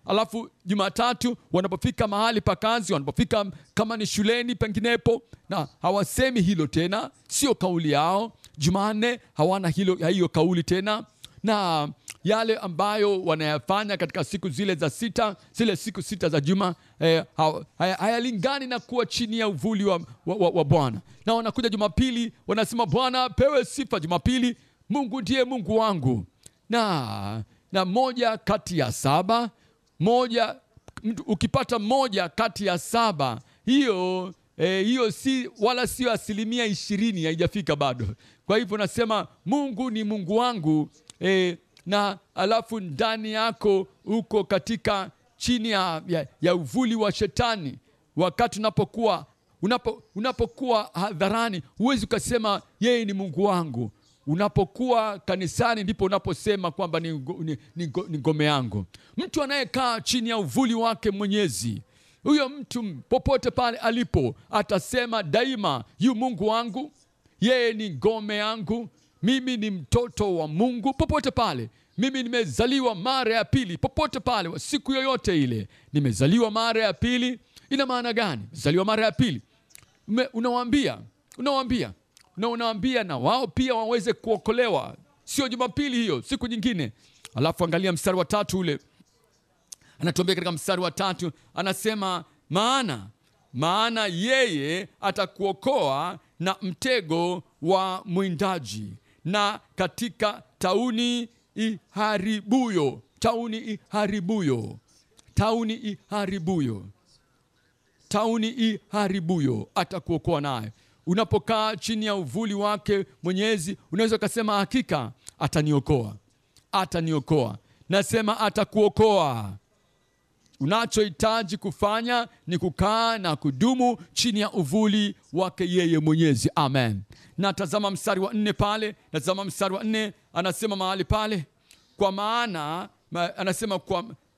Speaker 1: alafu Jumatatu wanapofika mahali pa kazi, wanapofika kama ni shuleni penginepo, na hawasemi hilo tena, sio kauli yao. Jumanne hawana hiyo kauli tena, na yale ambayo wanayafanya katika siku zile za sita, zile siku sita za juma, hayalingani na kuwa chini ya uvuli wa Bwana. Na wanakuja Jumapili wanasema Bwana pewe sifa, Jumapili Mungu ndiye Mungu wangu. Na moja kati ya saba, ukipata moja kati ya saba, hiyo wala sio 20%, haijafika bado. Kwa hivyo nasema Mungu ni Mungu wangu, na alafu ndani yako uko katika chini ya uvuli wa Shetani. Wakati unapokuwa hadharani, huwezi ukasema yeye ni Mungu wangu. Unapokuwa kanisani ndipo unaposema kwamba ni ngome yangu. Mtu anayekaa chini ya uvuli wake Mwenyezi, huyo mtu popote pale alipo atasema daima, yu Mungu wangu, yeye ni ngome yangu, mimi ni mtoto wa Mungu. Popote pale mimi nimezaliwa mara ya pili, popote pale, siku yoyote ile nimezaliwa mara ya pili. Ina maana gani zaliwa mara ya pili? Unawaambia na wao pia waweze kuokolewa, sio Jumapili hiyo, siku nyingine. Alafu angalia mstari wa 3 ule, anatuambia katika mstari wa 3, anasema maana yeye atakuokoa na mtego wa mwindaji, na katika tauni iharibuyo atakuokoa naye. Unapokaa chini ya uvuli wake Mwenyezi, unaweza kusema hakika ataniokoa. Nasema atakuokoa. Unachohitaji kufanya ni kukaa na kudumu chini ya uvuli wake yeye Mwenyezi. Amen. Na tazama mstari wa 4 pale, anasema mahali pale, kwa maana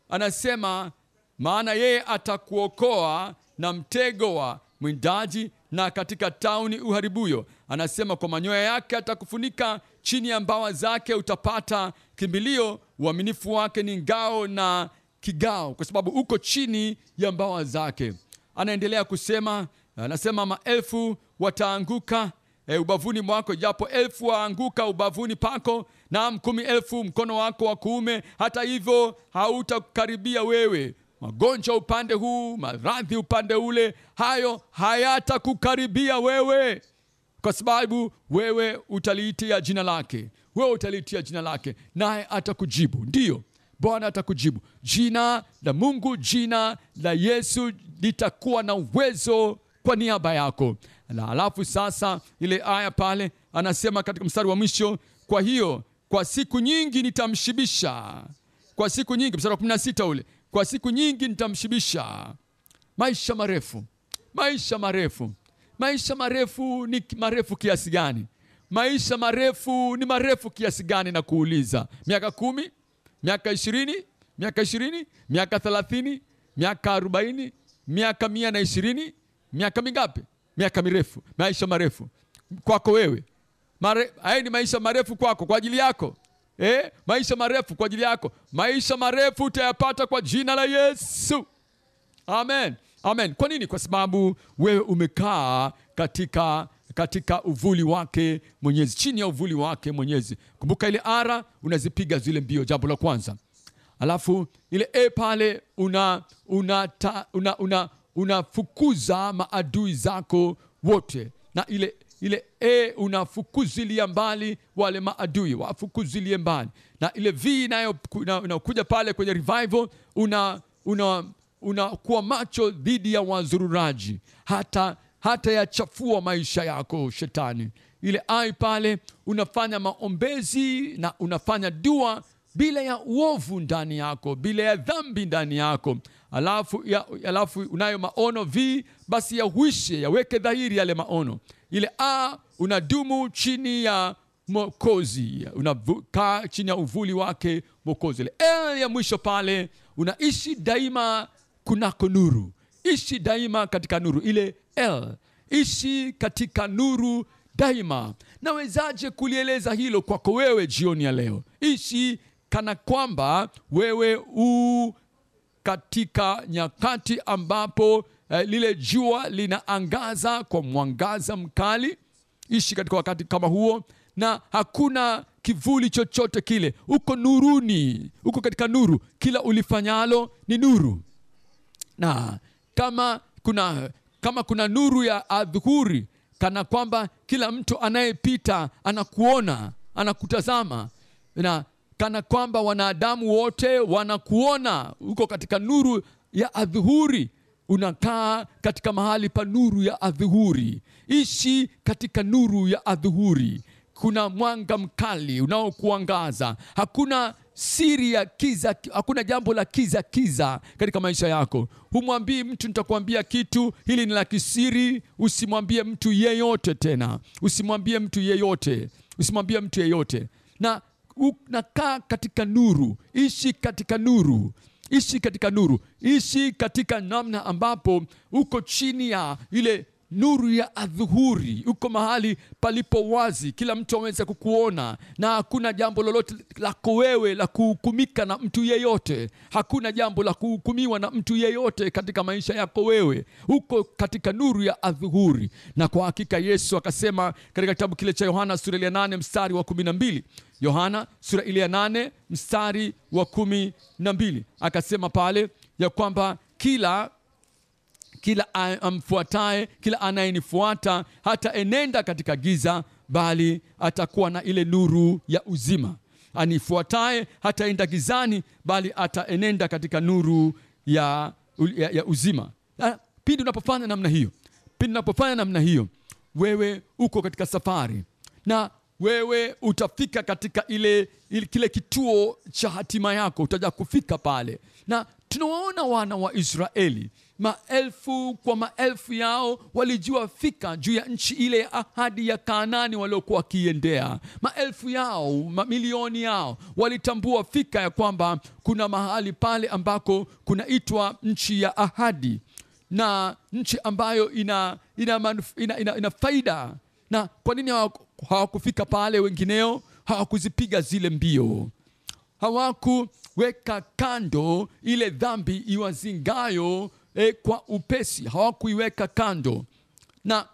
Speaker 1: anasema maana yeye atakuokoa na mtego wa mwindaji, na katika tauni uharibuyo. Anasema kwa manyoya yake atakufunika, chini ya mbawa zake utapata kimbilio. Uaminifu wake ni ngao na kigao, kwa sababu uko chini ya mbawa zake. Anaendelea kusema, anasema maelfu wataanguka ubavuni mwako, japo 1000 waanguka ubavuni pako, na 10,000 mkono wako wa kuume, hata hivyo hautakaribia wewe. Magonjwa upande huu, maradhi upande ule, hayo hayatakukaribia wewe, kwa sababu wewe utaliitia jina lake, naye atakujibu. Ndiyo, Bwana atakujibu. Jina la Mungu, jina la Yesu litakuwa na uwezo kwa niaba yako. Na alafu sasa ile aya pale anasema katika mstari wa mwisho, kwa hiyo kwa siku nyingi nitamshibisha. Kwa siku nyingi, mstari wa 16 ule, kwa siku nyingi nitamshibisha. Maisha marefu ni marefu kiasi gani? Maisha marefu ni marefu kiasi gani? Na kuuliza, miaka 10, miaka 20, miaka 30, miaka 40, miaka 120, miaka mingapi? Miaka mirefu, maisha marefu kwako wewe. Haya ni maisha marefu kwako, kwa ajili yako. Maisha marefu kwa ajili yako. Maisha marefu utayapata kwa jina la Yesu. Amen. Kwa nini? Kwa sababu wewe umekaa katika uvuli wake Mwenyezi, chini ya uvuli wake Mwenyezi. Kumbuka ile ara unazipiga zile mbio, jambo la kwanza. Alafu ile pale unafukuza maadui zako wote, na ile unafukuzilia mbali wale maadui, wafukuzilie mbali. Na ile V inayokuja pale kwenye revival, unakuwa macho dhidi ya wazururaji, hata yachafua maisha yako shetani. ile ai pale, unafanya maombezi na unafanya dua bila ya uovu ndani yako, bila ya dhambi ndani yako. Alafu unayo maono basi yahuishe, yaweke dhahiri yale maono. Ile unadumu chini ya Mwokozi, unakaa chini ya uvuli wake Mwokozi. Ile ya mwisho pale, unaishi daima kunako nuru. Ishi daima katika nuru. Ile ishi katika nuru daima. Nawezaje kulieleza hilo kwako wewe jioni ya leo? Ishi kana kwamba wewe katika nyakati ambapo lile jua linaangaza kwa mwangaza mkali. Ishi katika wakati kama huo, na hakuna kivuli chochote kile. Uko nuruni, uko katika nuru. Kila ulifanyalo ni nuru. Na kama kuna nuru ya adhuhuri, kana kwamba kila mtu anayepita anakuona, anakutazama, na kana kwamba wanadamu wote wanakuona. Uko katika nuru ya adhuhuri, unakaa katika mahali pa nuru ya adhuhuri. Ishi katika nuru ya adhuhuri. Kuna mwanga mkali unaokuangaza. Hakuna siri ya kiza, hakuna jambo la kiza katika maisha yako. Humwambii mtu nitakwambia kitu, hili ni la kisiri. Usimwambie mtu yeyote tena. Usimwambie mtu yeyote. Na unakaa katika nuru. Ishi katika nuru. Ishi katika namna ambapo uko chini ya ile nuru ya adhuhuri. Uko mahali palipo wazi, kila mtu aweze kukuona, na hakuna jambo lolote lako wewe la kuhukumika na mtu yeyote. Hakuna jambo la kuhukumiwa na mtu yeyote katika maisha yako wewe. Uko katika nuru ya adhuhuri. Na kwa hakika Yesu akasema katika kitabu kile cha Yohana sura ya 8 mstari wa 12. Yohana sura ile ya 8 mstari wa 12, akasema pale ya kwamba kila amfuataye, kila anayenifuata hata enenda katika giza, bali atakuwa na ile nuru ya uzima. Anifuataye hata enda gizani, bali ataenenda katika nuru ya uzima. Pindi unapofanya namna hiyo, wewe uko katika safari, na wewe utafika katika kile kituo cha hatima yako. Utaja kufika pale. Na tunawaona wana wa Israeli, maelfu kwa maelfu yao walijua fika juu ya nchi ile ya ahadi ya Kanaani waliokuwa wakiendea. Maelfu yao, mamilioni yao walitambua fika ya kwamba kuna mahali pale ambako kunaitwa nchi ya ahadi, na nchi ambayo ina faida. Na kwa nini hawakufika pale? Wengineo hawakuzipiga zile mbio, hawakuweka kando ile dhambi iwazingayo kwa upesi. Hawakuiweka kando, na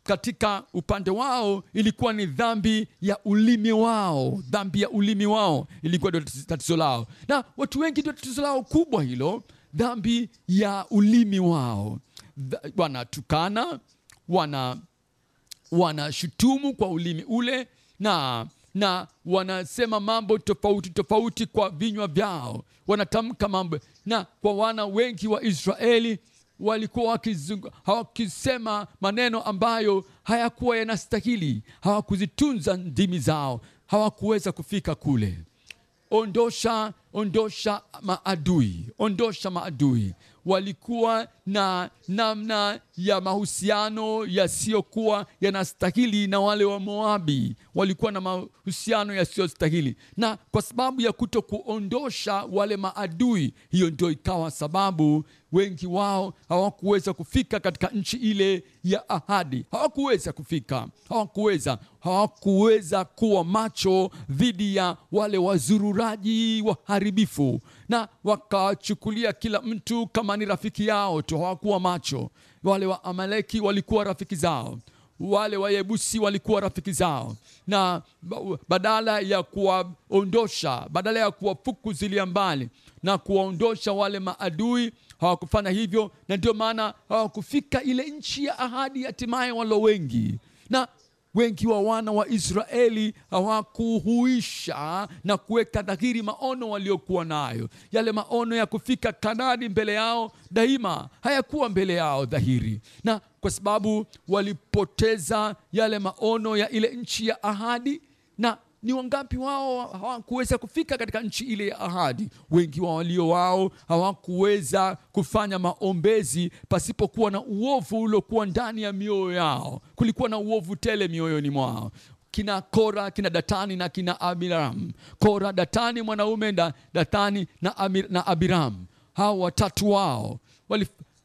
Speaker 1: katika upande wao ilikuwa ni dhambi ya ulimi wao. Dhambi ya ulimi wao ilikuwa ndio tatizo lao, na watu wengi ndio tatizo lao kubwa hilo, dhambi ya ulimi wao. Wanatukana, wanashutumu kwa ulimi ule, na wanasema mambo tofauti kwa vinywa vyao, wanatamka mambo. Na kwa wana wengi wa Israeli walikuwa hawakisema maneno ambayo hayakuwa yanastahili. Hawakuzitunza ndimi zao, hawakuweza kufika kule. Ondosha maadui. Walikuwa na namna ya mahusiano yasiyokuwa yanastahili na wale wa Moabi. Walikuwa na mahusiano yasiyostahili, na kwa sababu ya kutokuondosha wale maadui, hiyo ndio ikawa sababu wengi wao hawakuweza kufika katika nchi ile ya ahadi. Hawakuweza kuwa macho dhidi ya wale wazururaji waharibifu, na wakachukulia kila mtu kama ni rafiki yao tu. Hawakuwa macho. Wale wa Amaleki walikuwa rafiki zao, wale wa Yebusi walikuwa rafiki zao, na badala ya kuwaondosha, badala ya kuwafukuzilia mbali na kuwaondosha wale maadui, hawakufanya hivyo. Na ndio maana hawakufika ile nchi ya ahadi hatimaye walo wengi. Na wengi wa wana wa Israeli hawakuhuisha na kuweka dhahiri maono waliokuwa nayo. Yale maono ya kufika Kanaani mbele yao daima hayakuwa mbele yao dhahiri, na kwa sababu walipoteza yale maono ya ile nchi ya ahadi. Na ni wangapi wao hawakuweza kufika katika nchi ile ya ahadi? Wengi wa walio wao hawakuweza kufanya maombezi pasipokuwa na uovu uliokuwa ndani ya mioyo yao. Kulikuwa na uovu tele mioyoni mwao. Kina Kora, kina Datani na kina Abiram. Kora, Datani mwanaume, Datani na Abiram. Hao watatu wao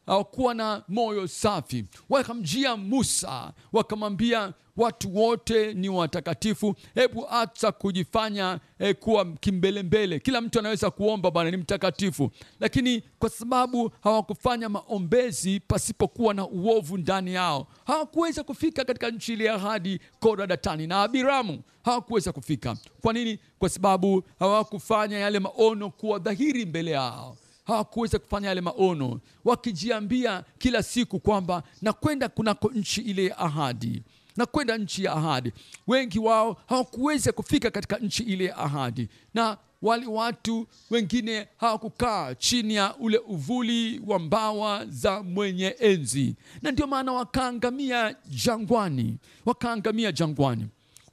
Speaker 1: hawakuwa na moyo safi. Wakamjia Musa wakamwambia, watu wote ni watakatifu, hebu acha kujifanya kuwa kimbelembele. Kila mtu anaweza kuomba, Bwana ni mtakatifu. Lakini kwa sababu hawakufanya maombezi pasipokuwa na uovu ndani yao, hawakuweza kufika katika nchi ile ya ahadi. Kora, Datani na Abiramu hawakuweza kufika. Kwa nini? Kwa sababu hawakufanya yale maono kuwa dhahiri mbele yao. Hawakuweza kufanya yale maono, wakijiambia kila siku kwamba nakwenda kunako nchi ile ya ahadi, nakwenda nchi ya ahadi. Wengi wao hawakuweza kufika katika nchi ile ya ahadi, na wale watu wengine hawakukaa chini ya ule uvuli wa mbawa za mwenye enzi, na ndio maana wakaangamia jangwani.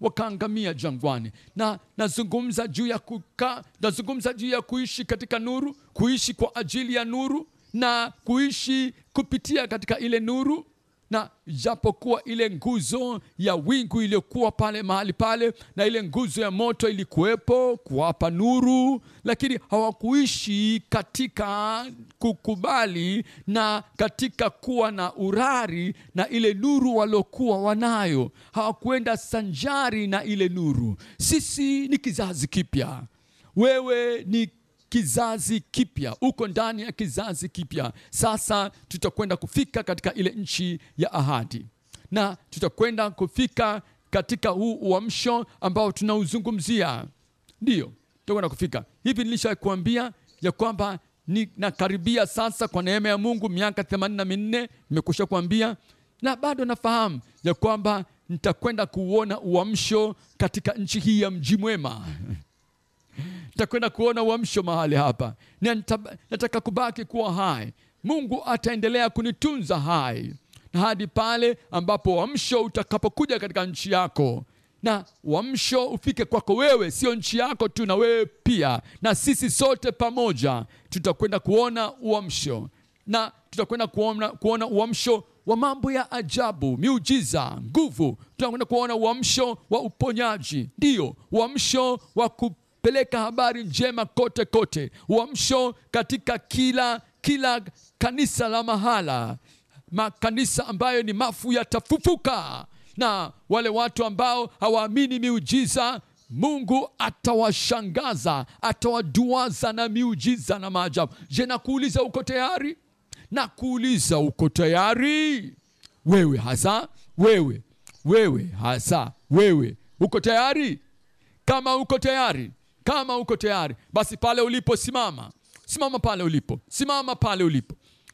Speaker 1: Wakaangamia jangwani. Na nazungumza juu ya kukaa, nazungumza juu ya kuishi katika nuru, kuishi kwa ajili ya nuru na kuishi kupitia katika ile nuru. Na japokuwa ile nguzo ya wingu iliyokuwa pale mahali pale na ile nguzo ya moto ilikuwepo kuwapa nuru, lakini hawakuishi katika kukubali na katika kuwa na urari na ile nuru waliokuwa wanayo. Hawakuenda sanjari na ile nuru. Sisi ni kizazi kipya. Wewe ni kizazi kipya, uko ndani ya kizazi kipya. Sasa tutakwenda kufika katika ile nchi ya ahadi, na tutakwenda kufika katika huu uamsho ambao tunauzungumzia. Ndio tutakwenda kufika hivi. Nilishakuambia ya kwamba nakaribia sasa kwa neema ya Mungu miaka 84. Nimekusha kuambia, na bado nafahamu ya kwamba nitakwenda kuona uamsho katika nchi hii ya Mji Mwema. Nitakwenda kuona uamsho mahali hapa. Nataka kubaki kuwa hai. Mungu ataendelea kunitunza hai na hadi pale ambapo uamsho utakapokuja katika nchi yako, na uamsho ufike kwako wewe, sio nchi yako tu, na wewe pia, na sisi sote pamoja tutakwenda kuona uamsho, na tutakwenda kuona uamsho wa mambo ya ajabu, miujiza, nguvu. Tutakwenda kuona uamsho wa uponyaji, ndio uamsho wa peleka habari njema kote kote. Uamsho katika kila kanisa la mahala. Makanisa ambayo ni mafu yatafufuka, na wale watu ambao hawaamini miujiza, Mungu atawashangaza, atawaduaza na miujiza na maajabu. Je, nakuuliza uko tayari? Nakuuliza uko tayari? Wewe hasa, wewe hasa, wewe uko tayari? Kama uko tayari, basi pale ulipo simama pale ulipo.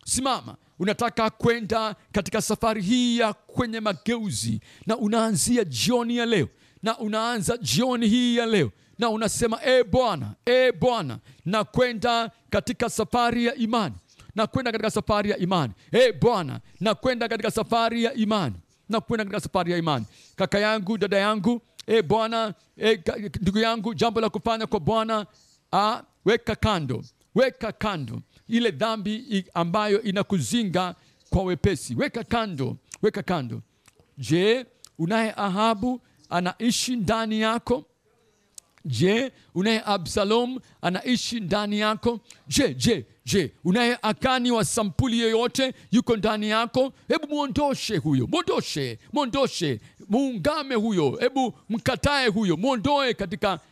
Speaker 1: Simama. Unataka kwenda katika safari hii ya kwenye mageuzi, na unaanzia jioni ya leo, na unaanza jioni hii ya leo, na unasema Bwana, nakwenda katika safari ya imani. Bwana, nakwenda katika safari ya imani. Kaka yangu, dada yangu, Bwana, ndugu yangu, jambo la kufanya kwa Bwana, weka kando ile dhambi ambayo inakuzinga kwa wepesi. Weka kando. Je, unaye Ahabu anaishi ndani yako? Je, unaye Absalom anaishi ndani yako? Je, unaye Akani wa sampuli yoyote yuko ndani yako? Hebu muondoshe huyo, muondoshe, muungame huyo, hebu mkatae huyo, muondoe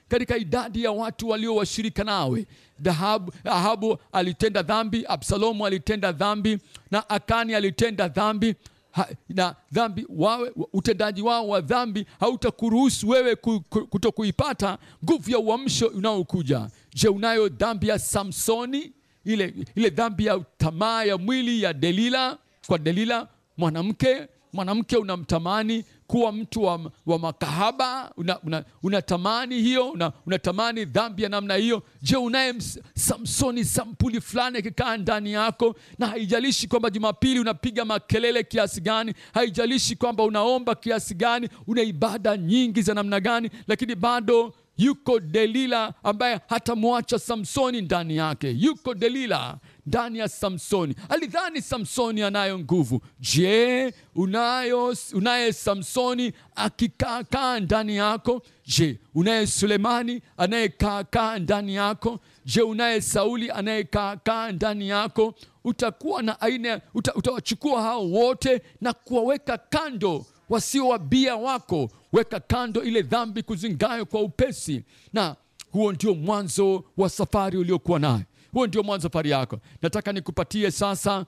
Speaker 1: katika idadi ya watu walio washirika nawe. Ahabu alitenda dhambi, Absalomu alitenda dhambi, na Akani alitenda dhambi. Na dhambi utendaji wao wa dhambi hautakuruhusu wewe kutokuipata nguvu ya uamsho unaokuja. Je, unayo dhambi ya Samsoni, ile dhambi ya tamaa ya mwili ya Delila? Kwa Delila, mwanamke unamtamani kuwa mtu wa makahaba, unatamani hiyo, unatamani dhambi ya namna hiyo. Je, unaye Samsoni sampuli fulani akikaa ndani yako? Na haijalishi kwamba Jumapili unapiga makelele kiasi gani, haijalishi kwamba unaomba kiasi gani, una ibada nyingi za namna gani, lakini bado yuko Delila ambaye hatamwacha Samsoni ndani yake. Yuko Delila ndani ya Samsoni. Alidhani Samsoni anayo nguvu. Je, unaye Samsoni akikaa ndani yako? Je, unaye Sulemani anayekaa ndani yako? Je, unaye Sauli anayekaa ndani yako? Utakuwa na aina, utawachukua hao wote na kuwaweka kando, wasio wabia wako. Weka kando ile dhambi kuzingayo kwa upesi. Na huo ndio mwanzo wa safari uliokuwa nayo. Huo ndio mwanzo safari yako. Nataka nikupatie sasa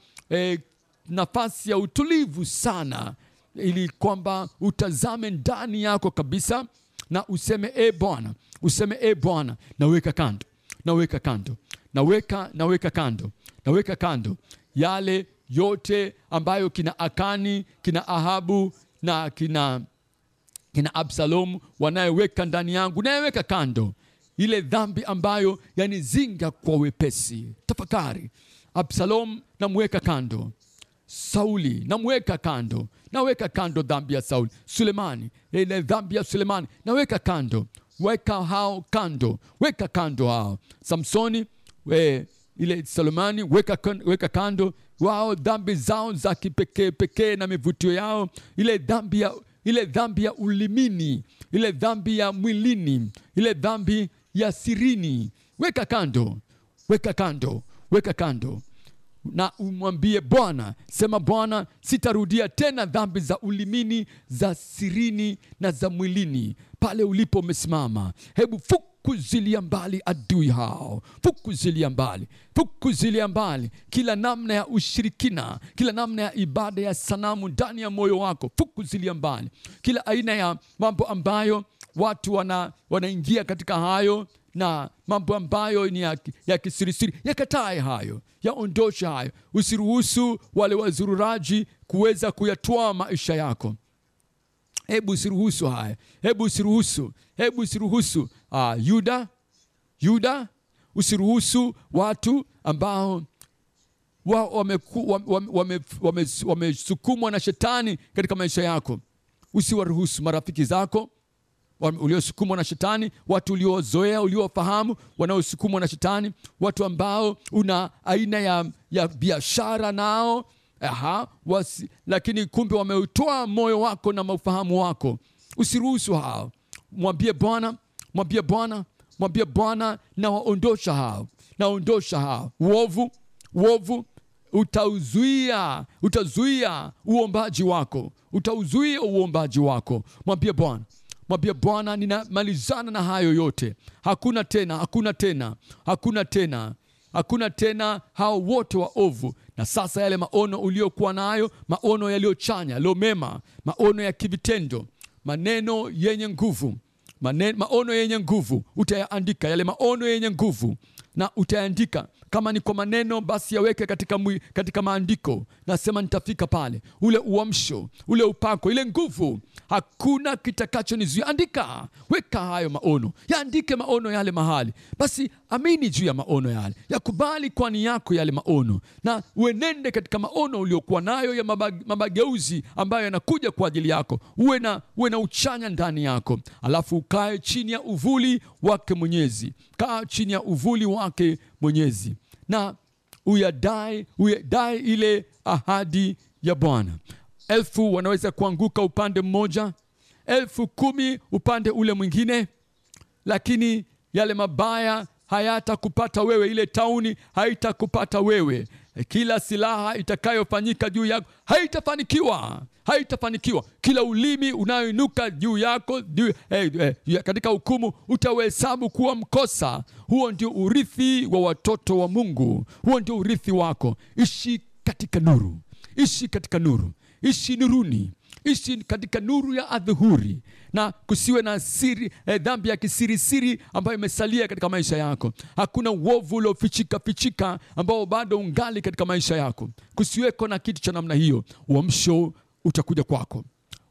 Speaker 1: nafasi ya utulivu sana, ili kwamba utazame ndani yako kabisa na useme Bwana, useme Bwana, naweka kando, naweka kando, naweka kando, naweka kando yale yote ambayo kina Akani, kina Ahabu na kina Absalom wanayeweka ndani yangu. Naweka kando ile dhambi ambayo yanizinga kwa wepesi. Tafakari. Absalom namweka kando, Sauli namweka kando, naweka kando dhambi ya Sauli. Sulemani, ile dhambi ya Sulemani naweka kando. Weka hao kando, weka kando hao. Samsoni, ile Sulemani weka kando. Wao dhambi zao za kipekee na mivutio yao, ile dhambi ya ulimini, ile dhambi ya mwilini, ile dhambi ya sirini, weka kando, weka kando, weka kando. Na umwambie Bwana, sema Bwana, sitarudia tena dhambi za ulimini, za sirini na za mwilini. Pale ulipo umesimama, hebu fukuzilia mbali adui hao. Fukuzilia mbali, fukuzilia mbali kila namna ya ushirikina, kila namna ya ibada ya sanamu ndani ya moyo wako. Fukuzilia mbali kila aina ya mambo ambayo watu wanaingia katika hayo, na mambo ambayo ni ya kisirisiri. Yakatae hayo, yaondosha hayo. Usiruhusu wale wazururaji kuweza kuyatoa maisha yako. Hebu usiruhusu haya. Hebu usiruhusu. Yuda, usiruhusu watu ambao wamesukumwa na shetani katika maisha yako. Usiwaruhusu. Marafiki zako uliosukumwa na shetani, watu uliozoea, uliofahamu, wanaosukumwa na shetani, watu ambao una aina ya biashara nao, lakini kumbe wameutoa moyo wako na ufahamu wako. Usiruhusu hao. Mwambie Bwana, mwambie Bwana, mwambie Bwana, na waondosha hao, naondosha hao. Uovu utazuia uombaji wako, utauzuia uombaji wako. Mwambie Bwana, mwambie Bwana, ninamalizana na hayo yote. Hakuna tena hao wote waovu. Na sasa yale maono uliokuwa nayo, maono yaliyochanya, yaliyo mema, maono ya kivitendo, maneno yenye nguvu, maono yenye nguvu utayaandika. Yale maono yenye nguvu na utayaandika. Kama ni kwa maneno, basi yaweke katika maandiko. Nasema nitafika pale. Ule uamsho, ule upako, ile nguvu, hakuna kitakachonizuia. Andika, weka hayo maono. Yaandike maono yale mahali. Basi amini juu ya maono yale. Yakubali kwa nia yako yale maono. Na uenende katika maono uliokuwa nayo ya mabageuzi ambayo yanakuja kwa ajili yako. Uwe na uchanya ndani yako. Alafu ukae chini ya uvuli wake Mwenyezi. Kaa chini ya uvuli wake Mwenyezi. Na uyadai ile ahadi ya Bwana. 1000 wanaweza kuanguka upande mmoja, 10,000 upande ule mwingine, lakini yale mabaya hayatakupata wewe. Ile tauni haitakupata wewe. Kila silaha itakayofanyika juu yako haitafanikiwa. Kila ulimi unayoinuka juu yako katika hukumu utahesabu kuwa mkosa. Huo ndio urithi wa watoto wa Mungu. Huo ndio urithi wako. Ishi katika nuru. Ishi katika nuru. Ishi nuruni. Ishi katika nuru ya adhuhuri. Na kusiwe na dhambi ya kisirisiri ambayo imesalia katika maisha yako. Hakuna uovu uliofichika ambao bado ungali katika maisha yako. Kusiweko na kitu cha namna hiyo. Uamsho utakuja kwako.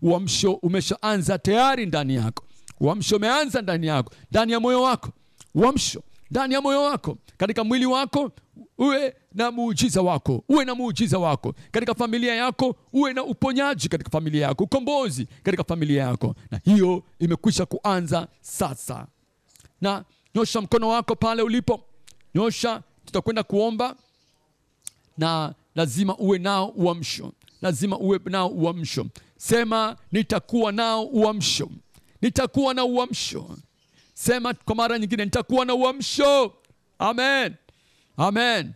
Speaker 1: uamsho umeshaanza tayari ndani yako. Uamsho umeanza ndani yako, ndani ya moyo wako. Uamsho ndani ya moyo wako, katika mwili wako uwe na muujiza wako, uwe na muujiza wako. Katika familia yako uwe na uponyaji, katika familia yako ukombozi, katika familia yako. Na hiyo imekwisha kuanza sasa. Na nyosha mkono wako pale ulipo, nyosha, tutakwenda kuomba. Na lazima uwe nao uamsho, lazima uwe nao uamsho. Sema, nitakuwa nao uamsho, nitakuwa na uamsho. Sema kwa mara nyingine, nitakuwa na uamsho. Amen, amen.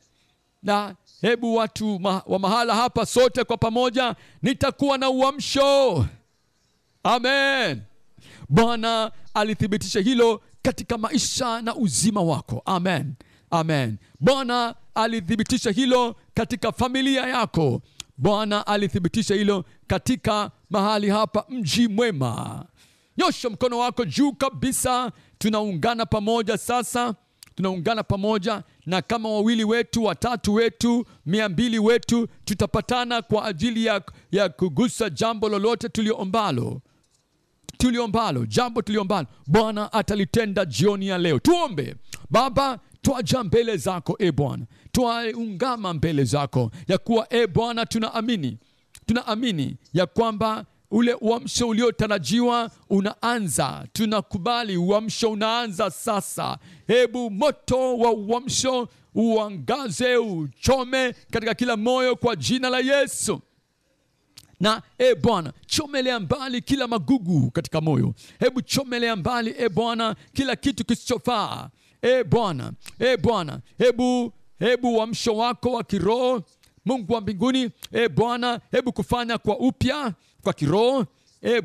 Speaker 1: Na hebu watu wa mahala hapa sote kwa pamoja, nitakuwa na uamsho. Amen. Bwana alithibitisha hilo katika maisha na uzima wako. Amen, amen. Bwana alithibitisha hilo katika familia yako. Bwana alithibitisha hilo katika mahali hapa Mji Mwema. Nyosha mkono wako juu kabisa. Tunaungana pamoja sasa, tunaungana pamoja. Na kama 2 wetu, 3 wetu, 200 wetu, tutapatana kwa ajili ya kugusa jambo lolote tuliombalo, jambo tuliombalo. Bwana atalitenda jioni ya leo. Tuombe. Baba, twaja mbele zako Bwana, twaungama mbele zako ya kuwa Bwana tunaamini ya kwamba ule uamsho uliotarajiwa unaanza. Tunakubali uamsho unaanza sasa. Hebu moto wa uamsho uangaze, uchome katika kila moyo kwa jina la Yesu. Na Bwana, chomelea mbali kila magugu katika moyo. Hebu chomelea mbali Bwana kila kitu kisichofaa. Bwana, Bwana, hebu uamsho wako wa kiroho, Mungu wa mbinguni, Bwana, hebu kufanya kwa upya kwa kiroho.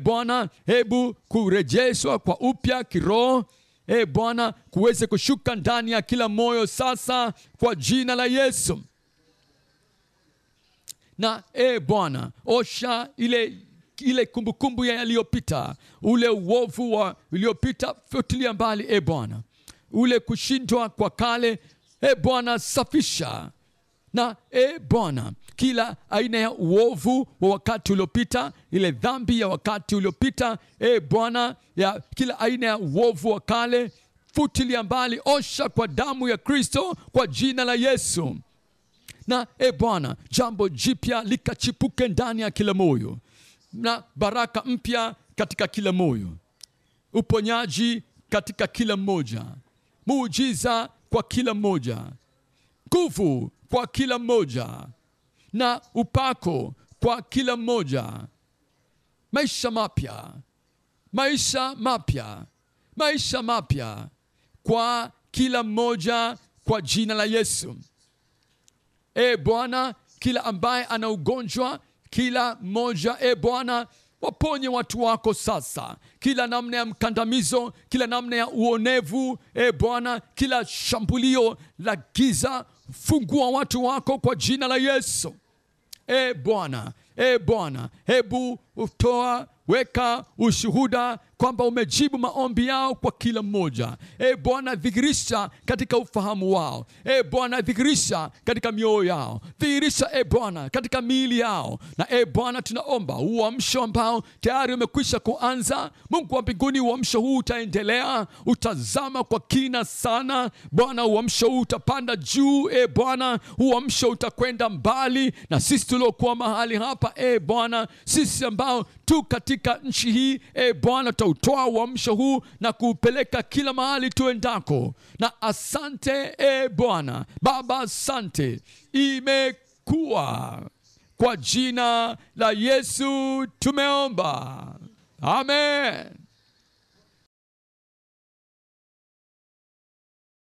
Speaker 1: Bwana, hebu kurejeshwa kwa upya kiroho. Bwana, kuweze kushuka ndani ya kila moyo sasa kwa jina la Yesu. Na Bwana, osha ile kumbukumbu ya yaliyopita, ule uovu uliopita, futilia mbali Bwana. Ule kushindwa kwa kale, Bwana, safisha. Na Bwana, kila aina ya uovu wa wakati uliopita, ile dhambi ya wakati uliopita, Bwana, ya kila aina ya uovu wa kale, futilia mbali, osha kwa damu ya Kristo kwa jina la Yesu. Na Bwana, jambo jipya likachipuke ndani ya kila moyo, na baraka mpya katika kila moyo, uponyaji katika kila mmoja, muujiza kwa kila mmoja, nguvu kwa kila mmoja, na upako kwa kila mmoja. Maisha mapya, maisha mapya, maisha mapya kwa kila mmoja kwa jina la Yesu. Bwana, kila ambaye ana ugonjwa, kila mmoja Bwana, waponye watu wako sasa. Kila namna ya mkandamizo, kila namna ya uonevu, Bwana, kila shambulio la giza, fungua watu wako kwa jina la Yesu. Bwana, Bwana, hebu weka ushuhuda kwamba umejibu maombi yao kwa kila mmoja. Bwana, dhihirisha katika ufahamu wao. Bwana, dhihirisha katika mioyo yao. Dhihirisha Bwana katika miili yao. Na Bwana, tunaomba uamsho ambao tayari umekwisha kuanza. Mungu wa mbinguni, uamsho huu utaendelea, utazama kwa kina sana. Bwana, uamsho huu utapanda juu. Bwana, uamsho utakwenda mbali. Na sisi tuliokuwa mahali hapa, Bwana, sisi ambao tu katika nchi hii, Bwana, tutautoa uamsho huu na kuupeleka kila mahali tuendako. Na asante Bwana. Baba, asante. Imekuwa kwa jina la Yesu tumeomba. Amen.